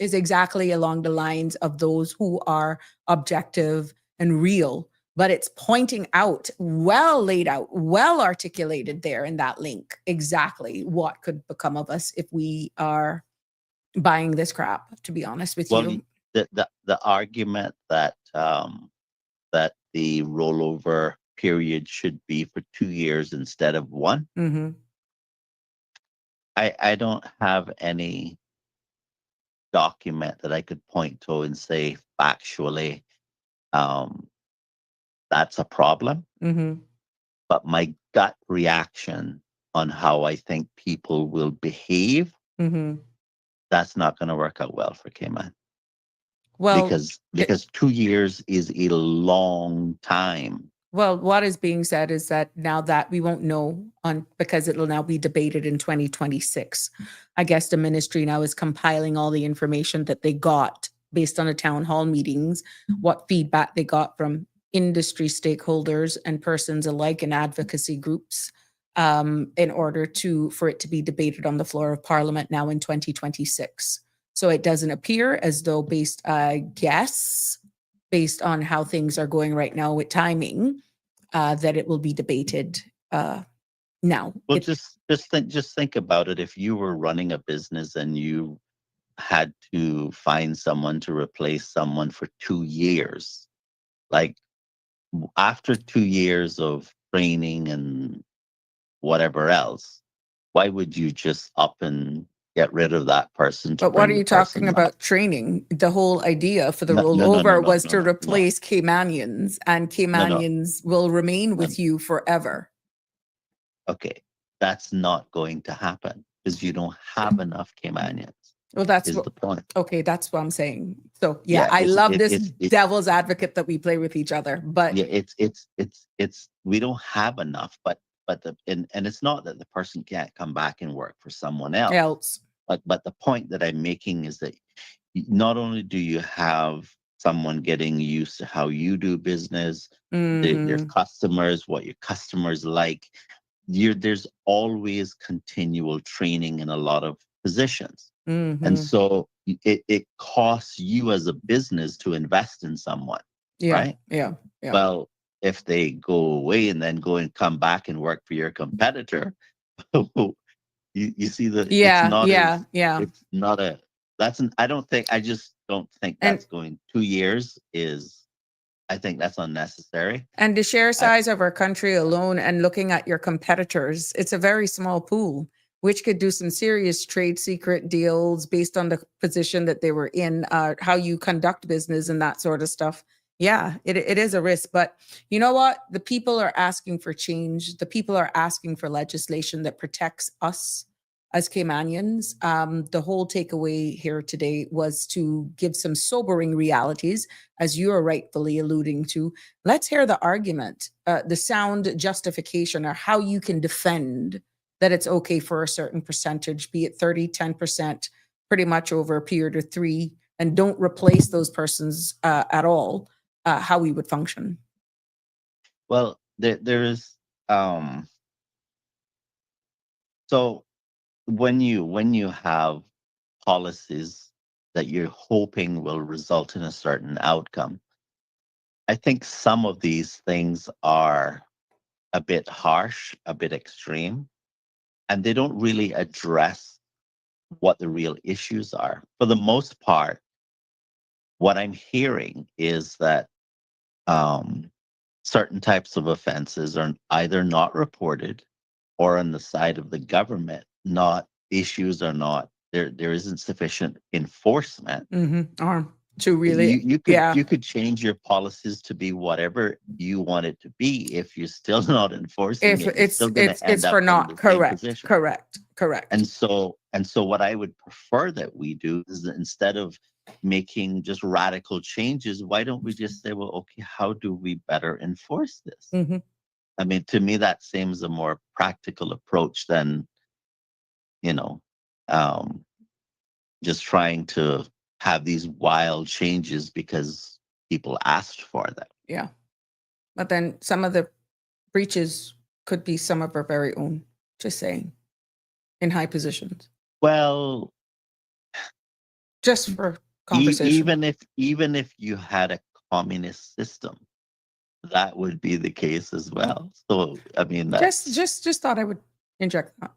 S4: is exactly along the lines of those who are objective and real but it's pointing out, well laid out, well articulated there in that link, exactly what could become of us if we are buying this crap, to be honest with
S6: Well,
S4: you.
S6: the argument that that the rollover period should be for 2 years instead of one,
S4: Mm-hmm.
S6: I don't have any document that I could point to and say factually um, that's a problem.
S4: Mm-hmm.
S6: But my gut reaction on how I think people will behave,
S4: Mm-hmm.
S6: that's not going to work out well for Cayman
S4: Well,
S6: because 2 years is a long time.
S4: well, what is being said is that now that we won't know on because it'll now be debated in 2026. I guess the ministry now is compiling all the information that they got based on the town hall meetings, what feedback they got from industry stakeholders and persons alike in advocacy groups, in order for it to be debated on the floor of Parliament now in 2026. So it doesn't appear as though, based on how things are going right now with timing, that it will be debated now.
S6: Well, just think about it. If you were running a business and you had to find someone to replace someone for 2 years, like after 2 years of training and whatever else, why would you just up and get rid of that person to
S4: But what
S6: bring
S4: are
S6: the
S4: you talking
S6: person
S4: about training? The whole idea for the
S6: No, no, no, no,
S4: rollover
S6: no,
S4: was
S6: no,
S4: to
S6: no, no.
S4: replace Caymanians, and Caymanians will remain with you forever.
S6: Okay, that's not going to happen because you don't have enough Caymanians.
S4: Well, that's
S6: Is
S4: what,
S6: the point?
S4: okay, that's what I'm saying. So yeah,
S6: Yeah,
S4: I love this
S6: it's
S4: devil's advocate that we play with each other, but
S6: yeah, it's we don't have enough, but and it's not that the person can't come back and work for someone else.
S4: else.
S6: But the point that I'm making is that not only do you have someone getting used to how you do business, their
S4: Mhm.
S6: customers, what your customers like, there's always continual training in a lot of positions. And
S4: Mhm.
S6: so it costs you as a business to invest in someone,
S4: Yeah,
S6: right?
S4: yeah, yeah.
S6: Well, if they go away and then go and come back and work for your competitor, you see that
S4: Yeah, yeah, yeah.
S6: it's not a I just don't think
S4: And
S6: that's going 2 years is I think that's unnecessary.
S4: And the share
S6: I,
S4: size of our country alone, and looking at your competitors, it's a very small pool, which could do some serious trade secret deals based on the position that they were in, how you conduct business and that sort of stuff. Yeah, it is a risk. But you know what? The people are asking for change. The people are asking for legislation that protects us as Caymanians. The whole takeaway here today was to give some sobering realities, as you are rightfully alluding to. Let's hear the argument, the sound justification, or how you can defend that it's okay for a certain percentage, be it 30, 10%, pretty much over a period of 3, and don't replace those persons at all, how we would function.
S6: well, there is so when you have policies that you're hoping will result in a certain outcome, I think some of these things are a bit harsh, a bit extreme, and they don't really address what the real issues are. For the most part, what I'm hearing is that um, certain types of offenses are either not reported or on the side of the government, not issues are not there isn't sufficient enforcement.
S4: Arm to really,
S6: You
S4: yeah.
S6: you could change your policies to be whatever you want it to be. If you're still not enforcing
S4: If
S6: it, you're still going to
S4: it's
S6: end up
S4: for
S6: in
S4: not
S6: the same
S4: correct,
S6: position.
S4: correct.
S6: And so what I would prefer that we do is that instead of making just radical changes, why don't we just say, well, okay, how do we better enforce this?
S4: Mhm.
S6: I mean, to me, that seems a more practical approach than, you know, um, just trying to have these wild changes because people asked for them.
S4: Yeah. But then some of the breaches could be some of our very own, just saying, in high positions,
S6: Well,
S4: just for conversation.
S6: even if you had a communist system, that would be the case as well. So I mean, that's
S4: Just thought I would inject that.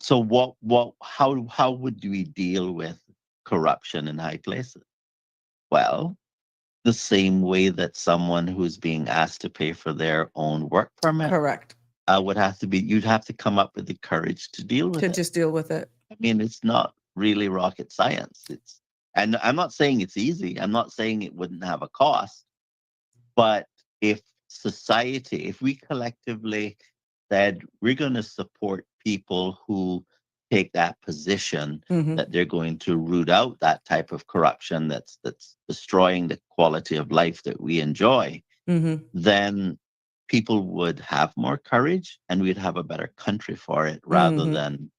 S6: so how would we deal with corruption in high places? Well, the same way that someone who's being asked to pay for their own work permit
S4: Correct.
S6: would have to be, you'd have to come up with the courage to deal with
S4: To
S6: it.
S4: just deal with it.
S6: I mean, it's not really rocket science. And I'm not saying it's easy. I'm not saying it wouldn't have a cost. But if society, if we collectively said we're going to support people who take that position,
S4: Mhm.
S6: that they're going to root out that type of corruption that's destroying the quality of life that we enjoy,
S4: Mhm.
S6: then people would have more courage and we'd have a better country for it, rather
S4: Mhm.
S6: than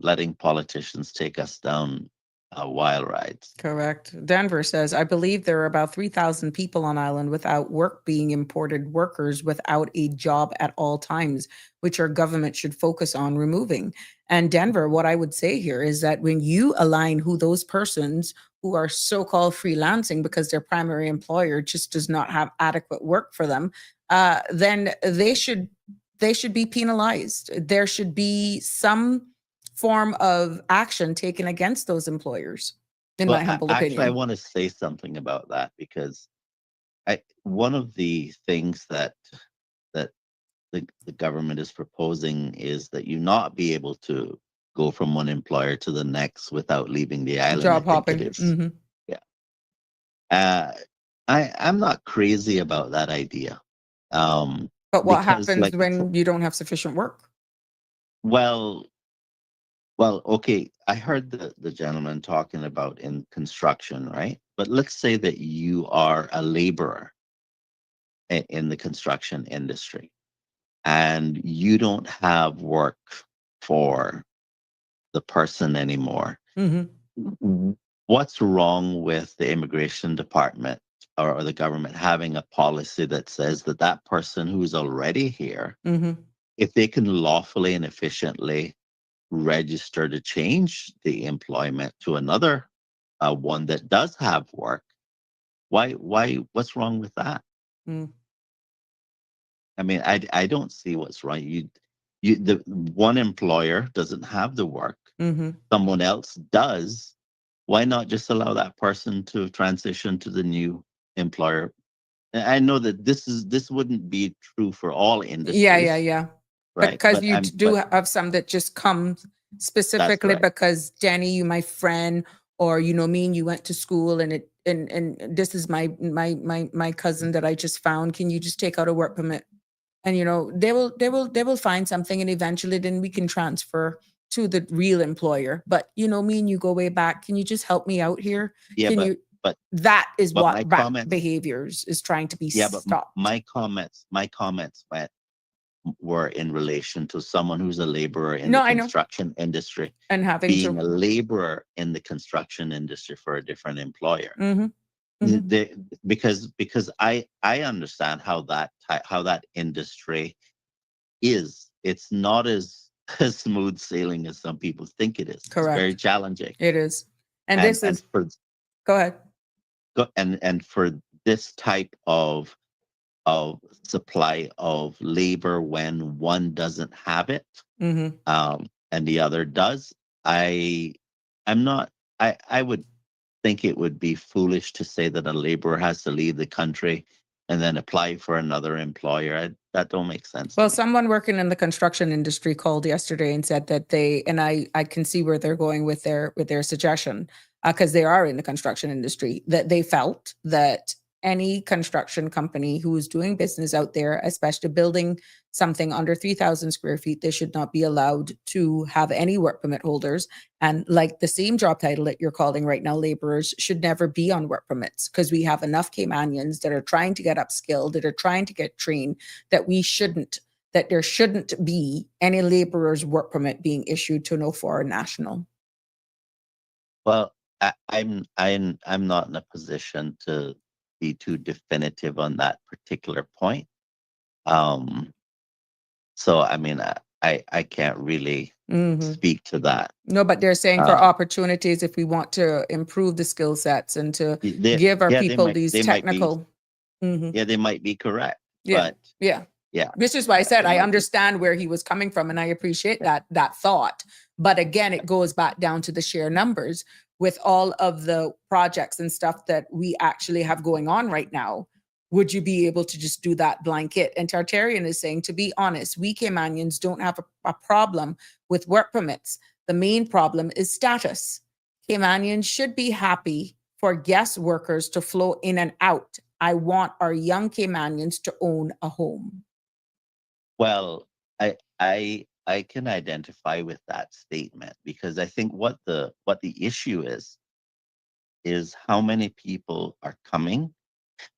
S6: letting politicians take us down wild rides.
S4: Correct. Denver says, I believe there are about 3,000 people on island without work, being imported workers without a job at all times, which our government should focus on removing. And Denver, what I would say here is that when you align who those persons who are so-called freelancing because their primary employer just does not have adequate work for them, then they should be penalized. There should be some form of action taken against those employers, in my humble
S6: Actually, I
S4: opinion.
S6: want to say something about that, because one of the things that the government is proposing is that you not be able to go from one employer to the next without leaving the island. I
S4: Job
S6: think it
S4: hopping.
S6: is. Yeah. I'm not crazy about that idea.
S4: But what
S6: Because,
S4: happens
S6: like,
S4: when you don't have sufficient work?
S6: well, okay. I heard the gentleman talking about in construction, right? But let's say that you are a laborer in the construction industry and you don't have work for the person anymore.
S4: Mm-hmm.
S6: What's wrong with the immigration department or the government having a policy that says that that person who's already here,
S4: Mm-hmm.
S6: if they can lawfully and efficiently register to change the employment to another one that does have work, what's wrong with that?
S4: Mm.
S6: I mean, I don't see what's wrong. The one employer doesn't have the work,
S4: Mm-hmm.
S6: someone else does. Why not just allow that person to transition to the new employer? And I know that this wouldn't be true for all industries,
S4: Yeah.
S6: right?
S4: Because
S6: But
S4: you do have some that just come specifically
S6: correct.
S4: because Danny, you my friend, or you know me and you went to school, and this is my cousin that I just found. Can you just take out a work permit? And you know they will find something, and eventually then we can transfer to the real employer. But you know me and you go way back. Can you just help me out here?
S6: Yeah,
S4: Can you?
S6: but
S4: That is
S6: but
S4: what
S6: my
S4: bad
S6: comments,
S4: behaviors is trying to be
S6: yeah, but
S4: stopped.
S6: my comments were in relation to someone who's a laborer in
S4: No,
S6: the
S4: I know.
S6: construction industry,
S4: And having
S6: being a
S4: to.
S6: laborer in the construction industry for a different employer.
S4: Mm-hmm, mm-hmm.
S6: Because I understand how that industry is. It's not as smooth sailing as some people think it is. It's very
S4: Correct.
S6: challenging.
S4: It is. And
S6: And
S4: this is, go ahead.
S6: for this type of supply of labor, when one doesn't have it,
S4: Mm-hmm.
S6: and the other does, I'm not. I would think it would be foolish to say that a laborer has to leave the country and then apply for another employer. That don't make sense.
S4: Well,
S6: to me.
S4: someone working in the construction industry called yesterday and said that I can see where they're going with their suggestion, because they are in the construction industry, that they felt that any construction company who is doing business out there, especially building something under 3,000 square feet, they should not be allowed to have any work permit holders. And like the same job title that you're calling right now, laborers should never be on work permits, because we have enough Caymanians that are trying to get upskilled, that are trying to get trained, that there shouldn't be any laborer's work permit being issued to no foreign national.
S6: Well, I'm not in a position to be too definitive on that particular point. So I mean, I can't really
S4: Mm-hmm.
S6: speak to that.
S4: No, but they're saying for opportunities, if we want to improve the skill sets and to give our people these technical. Mhm.
S6: Yeah, they might be correct,
S4: Yeah.
S6: but
S4: Yeah.
S6: yeah,
S4: This is why I said
S6: they
S4: I
S6: might be.
S4: understand where he was coming from, and I appreciate that thought. But again, it goes back down to the sheer numbers with all of the projects and stuff that we actually have going on right now. Would you be able to just do that blanket? And Tartarian is saying, to be honest, we Caymanians don't have a problem with work permits. The main problem is status. Caymanians should be happy for guest workers to flow in and out. I want our young Caymanians to own a home.
S6: Well, I can identify with that statement because I think what the issue is how many people are coming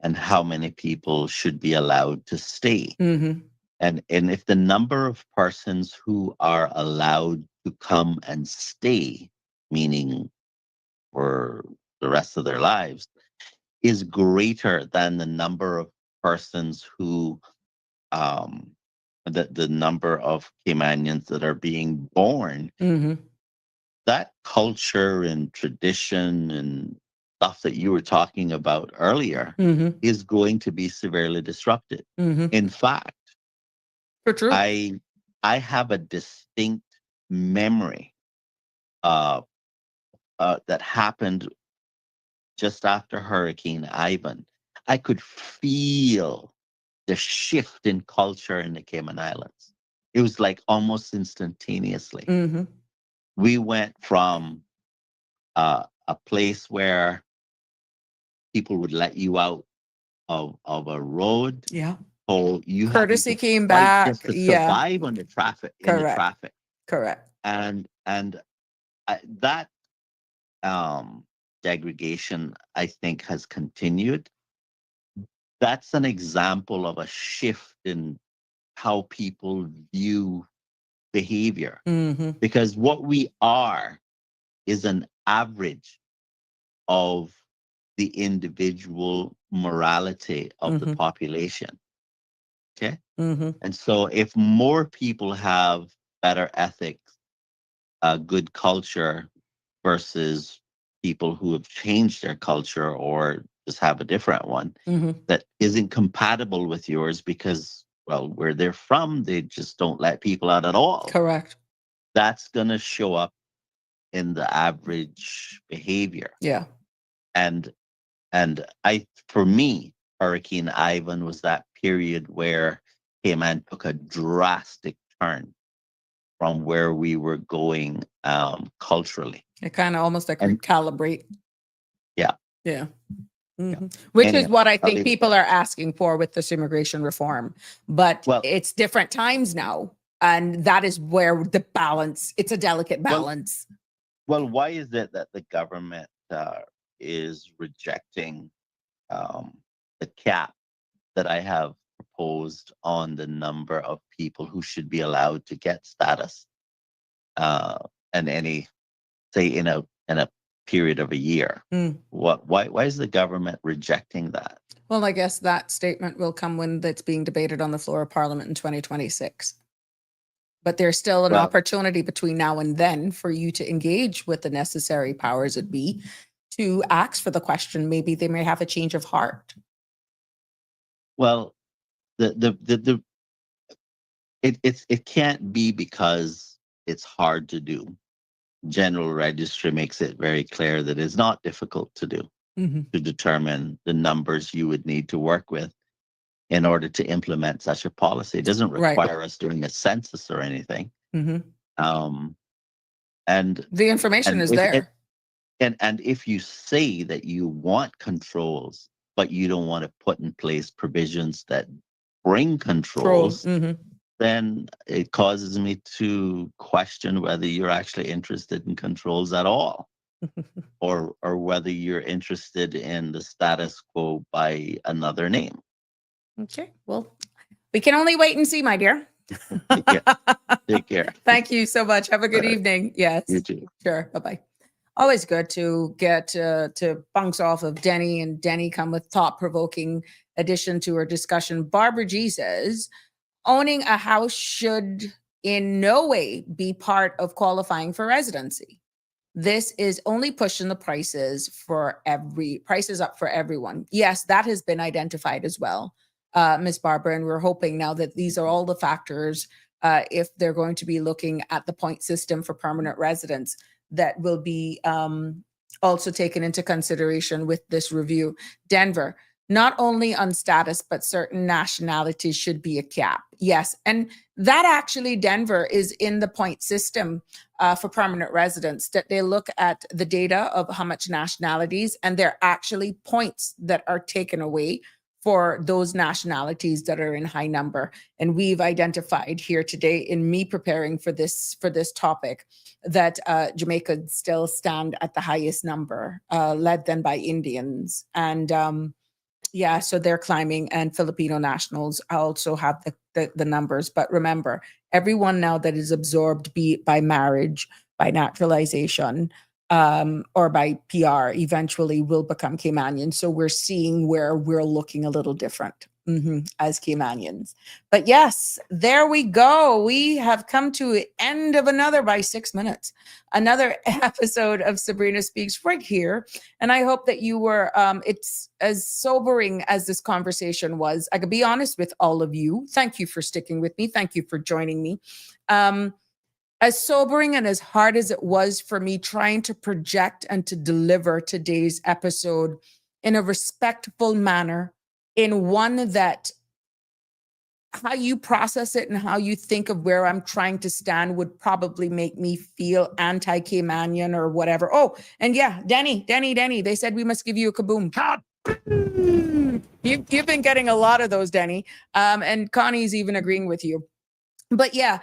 S6: and how many people should be allowed to stay.
S4: Mm-hmm.
S6: And if the number of persons who are allowed to come and stay, meaning for the rest of their lives, is greater than the number of persons who um the number of Caymanians that are being born,
S4: Mm-hmm.
S6: that culture and tradition and stuff that you were talking about earlier
S4: Mm-hmm.
S6: is going to be severely disrupted.
S4: Mm-hmm.
S6: In fact,
S4: For true.
S6: I have a distinct memory uh, that happened just after Hurricane Ivan. I could feel the shift in culture in the Cayman Islands. It was like almost instantaneously.
S4: Mm-hmm.
S6: We went from a place where people would let you out of a road,
S4: Yeah.
S6: so you had
S4: Courtesy
S6: to
S4: came
S6: fight
S4: back.
S6: just to
S4: Yeah.
S6: survive on the traffic
S4: Correct. Correct.
S6: and that degradation, I think, has continued. That's an example of a shift in how people view behavior,
S4: Mm-hmm.
S6: because what we are is an average of the individual morality of the
S4: Mm-hmm.
S6: population. Okay.
S4: Mm-hmm.
S6: And so if more people have better ethics, good culture, versus people who have changed their culture or just have a different one
S4: Mm-hmm.
S6: that isn't compatible with yours because, well, where they're from, they just don't let people out at all.
S4: Correct.
S6: That's going to show up in the average behavior.
S4: Yeah.
S6: And for me, Hurricane Ivan was that period where Cayman took a drastic turn from where we were going culturally.
S4: It kind of almost like
S6: And
S4: recalibrate.
S6: yeah.
S4: Yeah. Mm-hmm. Which is
S6: Anyhow,
S4: what I
S6: I'll
S4: think
S6: leave it
S4: people
S6: there.
S4: are asking for with this immigration reform. But
S6: Well,
S4: it's different times now. And that is where the balance, it's a delicate
S6: well,
S4: balance.
S6: well, why is it that the government is rejecting the cap that I have proposed on the number of people who should be allowed to get status, and any, say, in a period of a year?
S4: Mm.
S6: Why is the government rejecting that?
S4: Well, I guess that statement will come when that's being debated on the floor of Parliament in 2026. But there's still an
S6: Well,
S4: opportunity between now and then for you to engage with the necessary powers that be to ask for the question. Maybe they may have a change of heart.
S6: well, it can't be because it's hard to do. General registry makes it very clear that it's not difficult to do,
S4: Mm-hmm.
S6: to determine the numbers you would need to work with in order to implement such a policy. It doesn't
S4: Right.
S6: require us doing a census or anything.
S4: Mm-hmm.
S6: And
S4: The information is
S6: if
S4: there.
S6: and if you say that you want controls, but you don't want to put in place provisions that bring controls,
S4: Mm-hmm.
S6: then it causes me to question whether you're actually interested in controls at all, or whether you're interested in the status quo by another name.
S4: Okay. Well, we can only wait and see, my dear.
S6: Take care. Take care.
S4: Thank you so much. Have a good
S6: All right.
S4: evening. Yes.
S6: You too.
S4: Sure. Bye-bye. Always good to get to bounce off of Denny, and Denny come with thought-provoking addition to her discussion. Barbara G says, owning a house should in no way be part of qualifying for residency. This is only pushing the prices up for everyone. Yes, that has been identified as well, Ms. Barbara, and we're hoping now that these are all the factors, if they're going to be looking at the point system for permanent residents, that will be also taken into consideration with this review. Denver, not only on status, but certain nationalities should be a cap. Yes, and that actually, Denver is in the point system for permanent residents, that they look at the data of how much nationalities, and there are actually points that are taken away for those nationalities that are in high number. And we've identified here today, in me preparing for this topic, that Jamaica still stand at the highest number, led then by Indians. And yeah, so they're climbing, and Filipino nationals also have the numbers. But remember, everyone now that is absorbed, be it by marriage, by naturalization, or by PR, eventually will become Caymanians. So we're seeing where we're looking a little different as Caymanians. But yes, there we go. We have come to the end of another, by 6 minutes, another episode of Sabrina Speaks right here. And I hope that you were, it's as sobering as this conversation was. I could be honest with all of you. Thank you for sticking with me. Thank you for joining me. As sobering and as hard as it was for me trying to project and to deliver today's episode in a respectful manner, in one that how you process it and how you think of where I'm trying to stand would probably make me feel anti-Caymanian or whatever. Oh, and yeah, Denny, they said we must give you a kaboom. You've been getting a lot of those, Denny. And Connie's even agreeing with you. But yeah,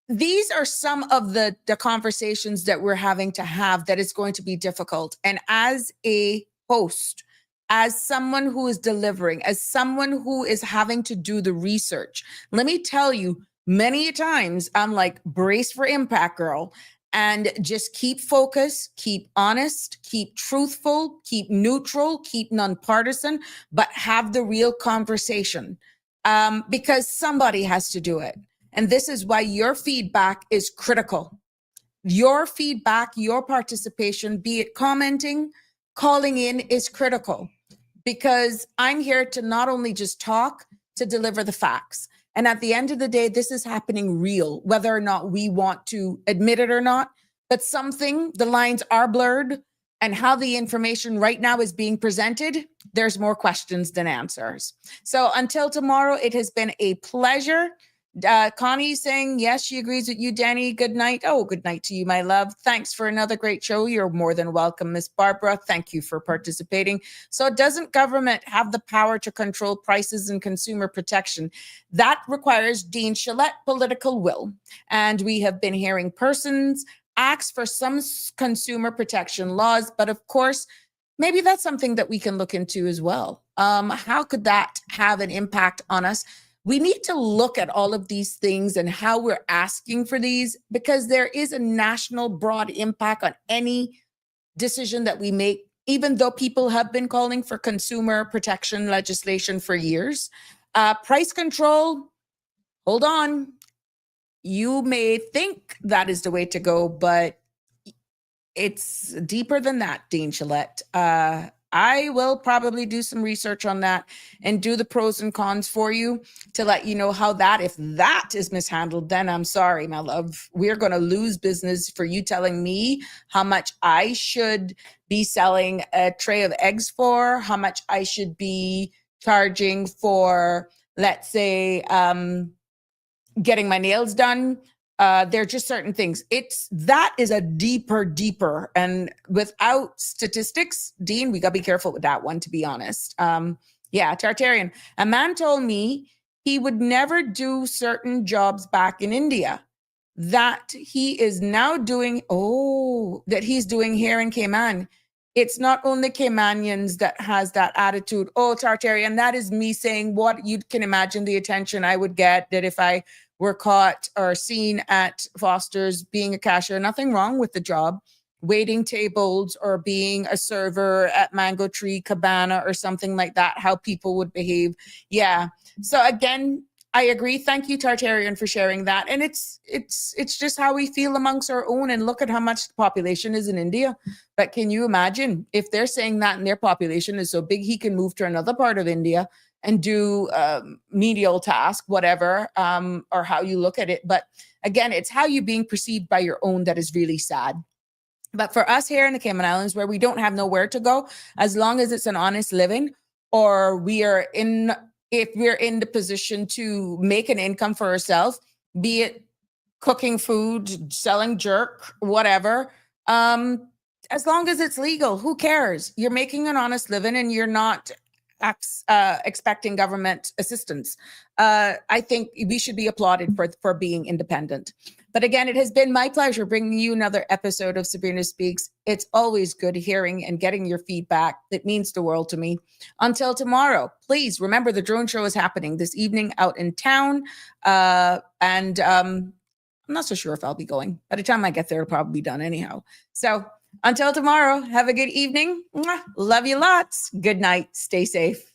S4: these are some of the conversations that we're having to have that is going to be difficult. And as a host, as someone who is delivering, as someone who is having to do the research, let me tell you, many times I'm like, brace for impact, girl. And just keep focused, keep honest, keep truthful, keep neutral, keep nonpartisan, but have the real conversation, because somebody has to do it. And this is why your feedback is critical. Your feedback, your participation, be it commenting, calling in, is critical, because I'm here to not only just talk, to deliver the facts. And at the end of the day, this is happening real, whether or not we want to admit it or not. But the lines are blurred, and how the information right now is being presented, there's more questions than answers. So until tomorrow, it has been a pleasure. Connie saying, yes, she agrees with you, Danny. Good night. Oh, good night to you, my love. Thanks for another great show. You're more than welcome, Miss Barbara. Thank you for participating. So doesn't government have the power to control prices and consumer protection? That requires Dean Shillette political will. And we have been hearing persons ask for some consumer protection laws, but of course, maybe that's something that we can look into as well. How could that have an impact on us? We need to look at all of these things and how we're asking for these, because there is a national broad impact on any decision that we make, even though people have been calling for consumer protection legislation for years. Price control, hold on. You may think that is the way to go, but it's deeper than that, Dean Shillette. I will probably do some research on that and do the pros and cons for you to let you know how that, if that is mishandled, then I'm sorry, my love. We're going to lose business for you telling me how much I should be selling a tray of eggs for, how much I should be charging for, let's say, getting my nails done. There are just certain things. That is a deeper, and without statistics, Dean, we gotta be careful with that one, to be honest. Yeah, Tartarian. A man told me he would never do certain jobs back in India that he is now doing, that he's doing here in Cayman. It's not only Caymanians that has that attitude. Oh, Tartarian, that is me saying what you can imagine the attention I would get that if I were caught or seen at Foster's being a cashier. Nothing wrong with the job, waiting tables or being a server at Mango Tree Cabana or something like that, how people would behave. Yeah. So again, I agree. Thank you, Tartarian, for sharing that. And it's just how we feel amongst our own. And look at how much the population is in India. But can you imagine if they're saying that and their population is so big, he can move to another part of India and do menial task, whatever, or how you look at it. But again, it's how you're being perceived by your own that is really sad. But for us here in the Cayman Islands, where we don't have nowhere to go, as long as it's an honest living, or if we're in the position to make an income for ourselves, be it cooking food, selling jerk, whatever, as long as it's legal, who cares? You're making an honest living and you're not expecting government assistance. I think we should be applauded for being independent. But again, it has been my pleasure bringing you another episode of Sabrina Speaks. It's always good hearing and getting your feedback. It means the world to me. Until tomorrow, please remember the drone show is happening this evening out in town. I'm not so sure if I'll be going. By the time I get there, it'll probably be done anyhow. So until tomorrow, have a good evening. Mwah. Love you lots. Good night. Stay safe.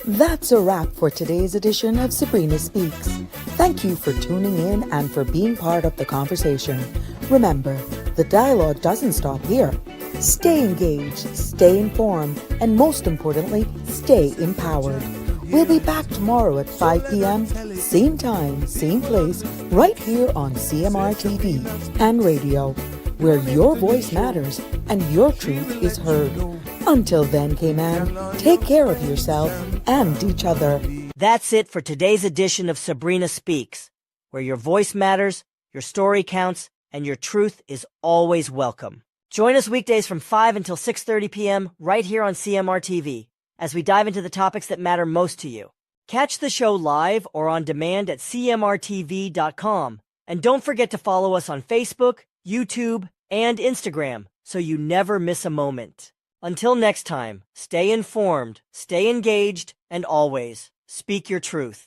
S2: That's a wrap for today's edition of Sabrina Speaks. Thank you for tuning in and for being part of the conversation. Remember, the dialogue doesn't stop here. Stay engaged, stay informed, and most importantly, stay empowered. We'll be back tomorrow at 5 p.m., same time, same place, right here on CMR TV and radio, where your voice matters and your truth is heard. Until then, Cayman, take care of yourself and each other.
S7: That's it for today's edition of Sabrina Speaks, where your voice matters, your story counts, and your truth is always welcome. Join us weekdays from 5 until 6:30 p.m. right here on CMR TV as we dive into the topics that matter most to you. Catch the show live or on demand at cmrtv.com. And don't forget to follow us on Facebook, YouTube, and Instagram so you never miss a moment. Until next time, stay informed, stay engaged, and always speak your truth.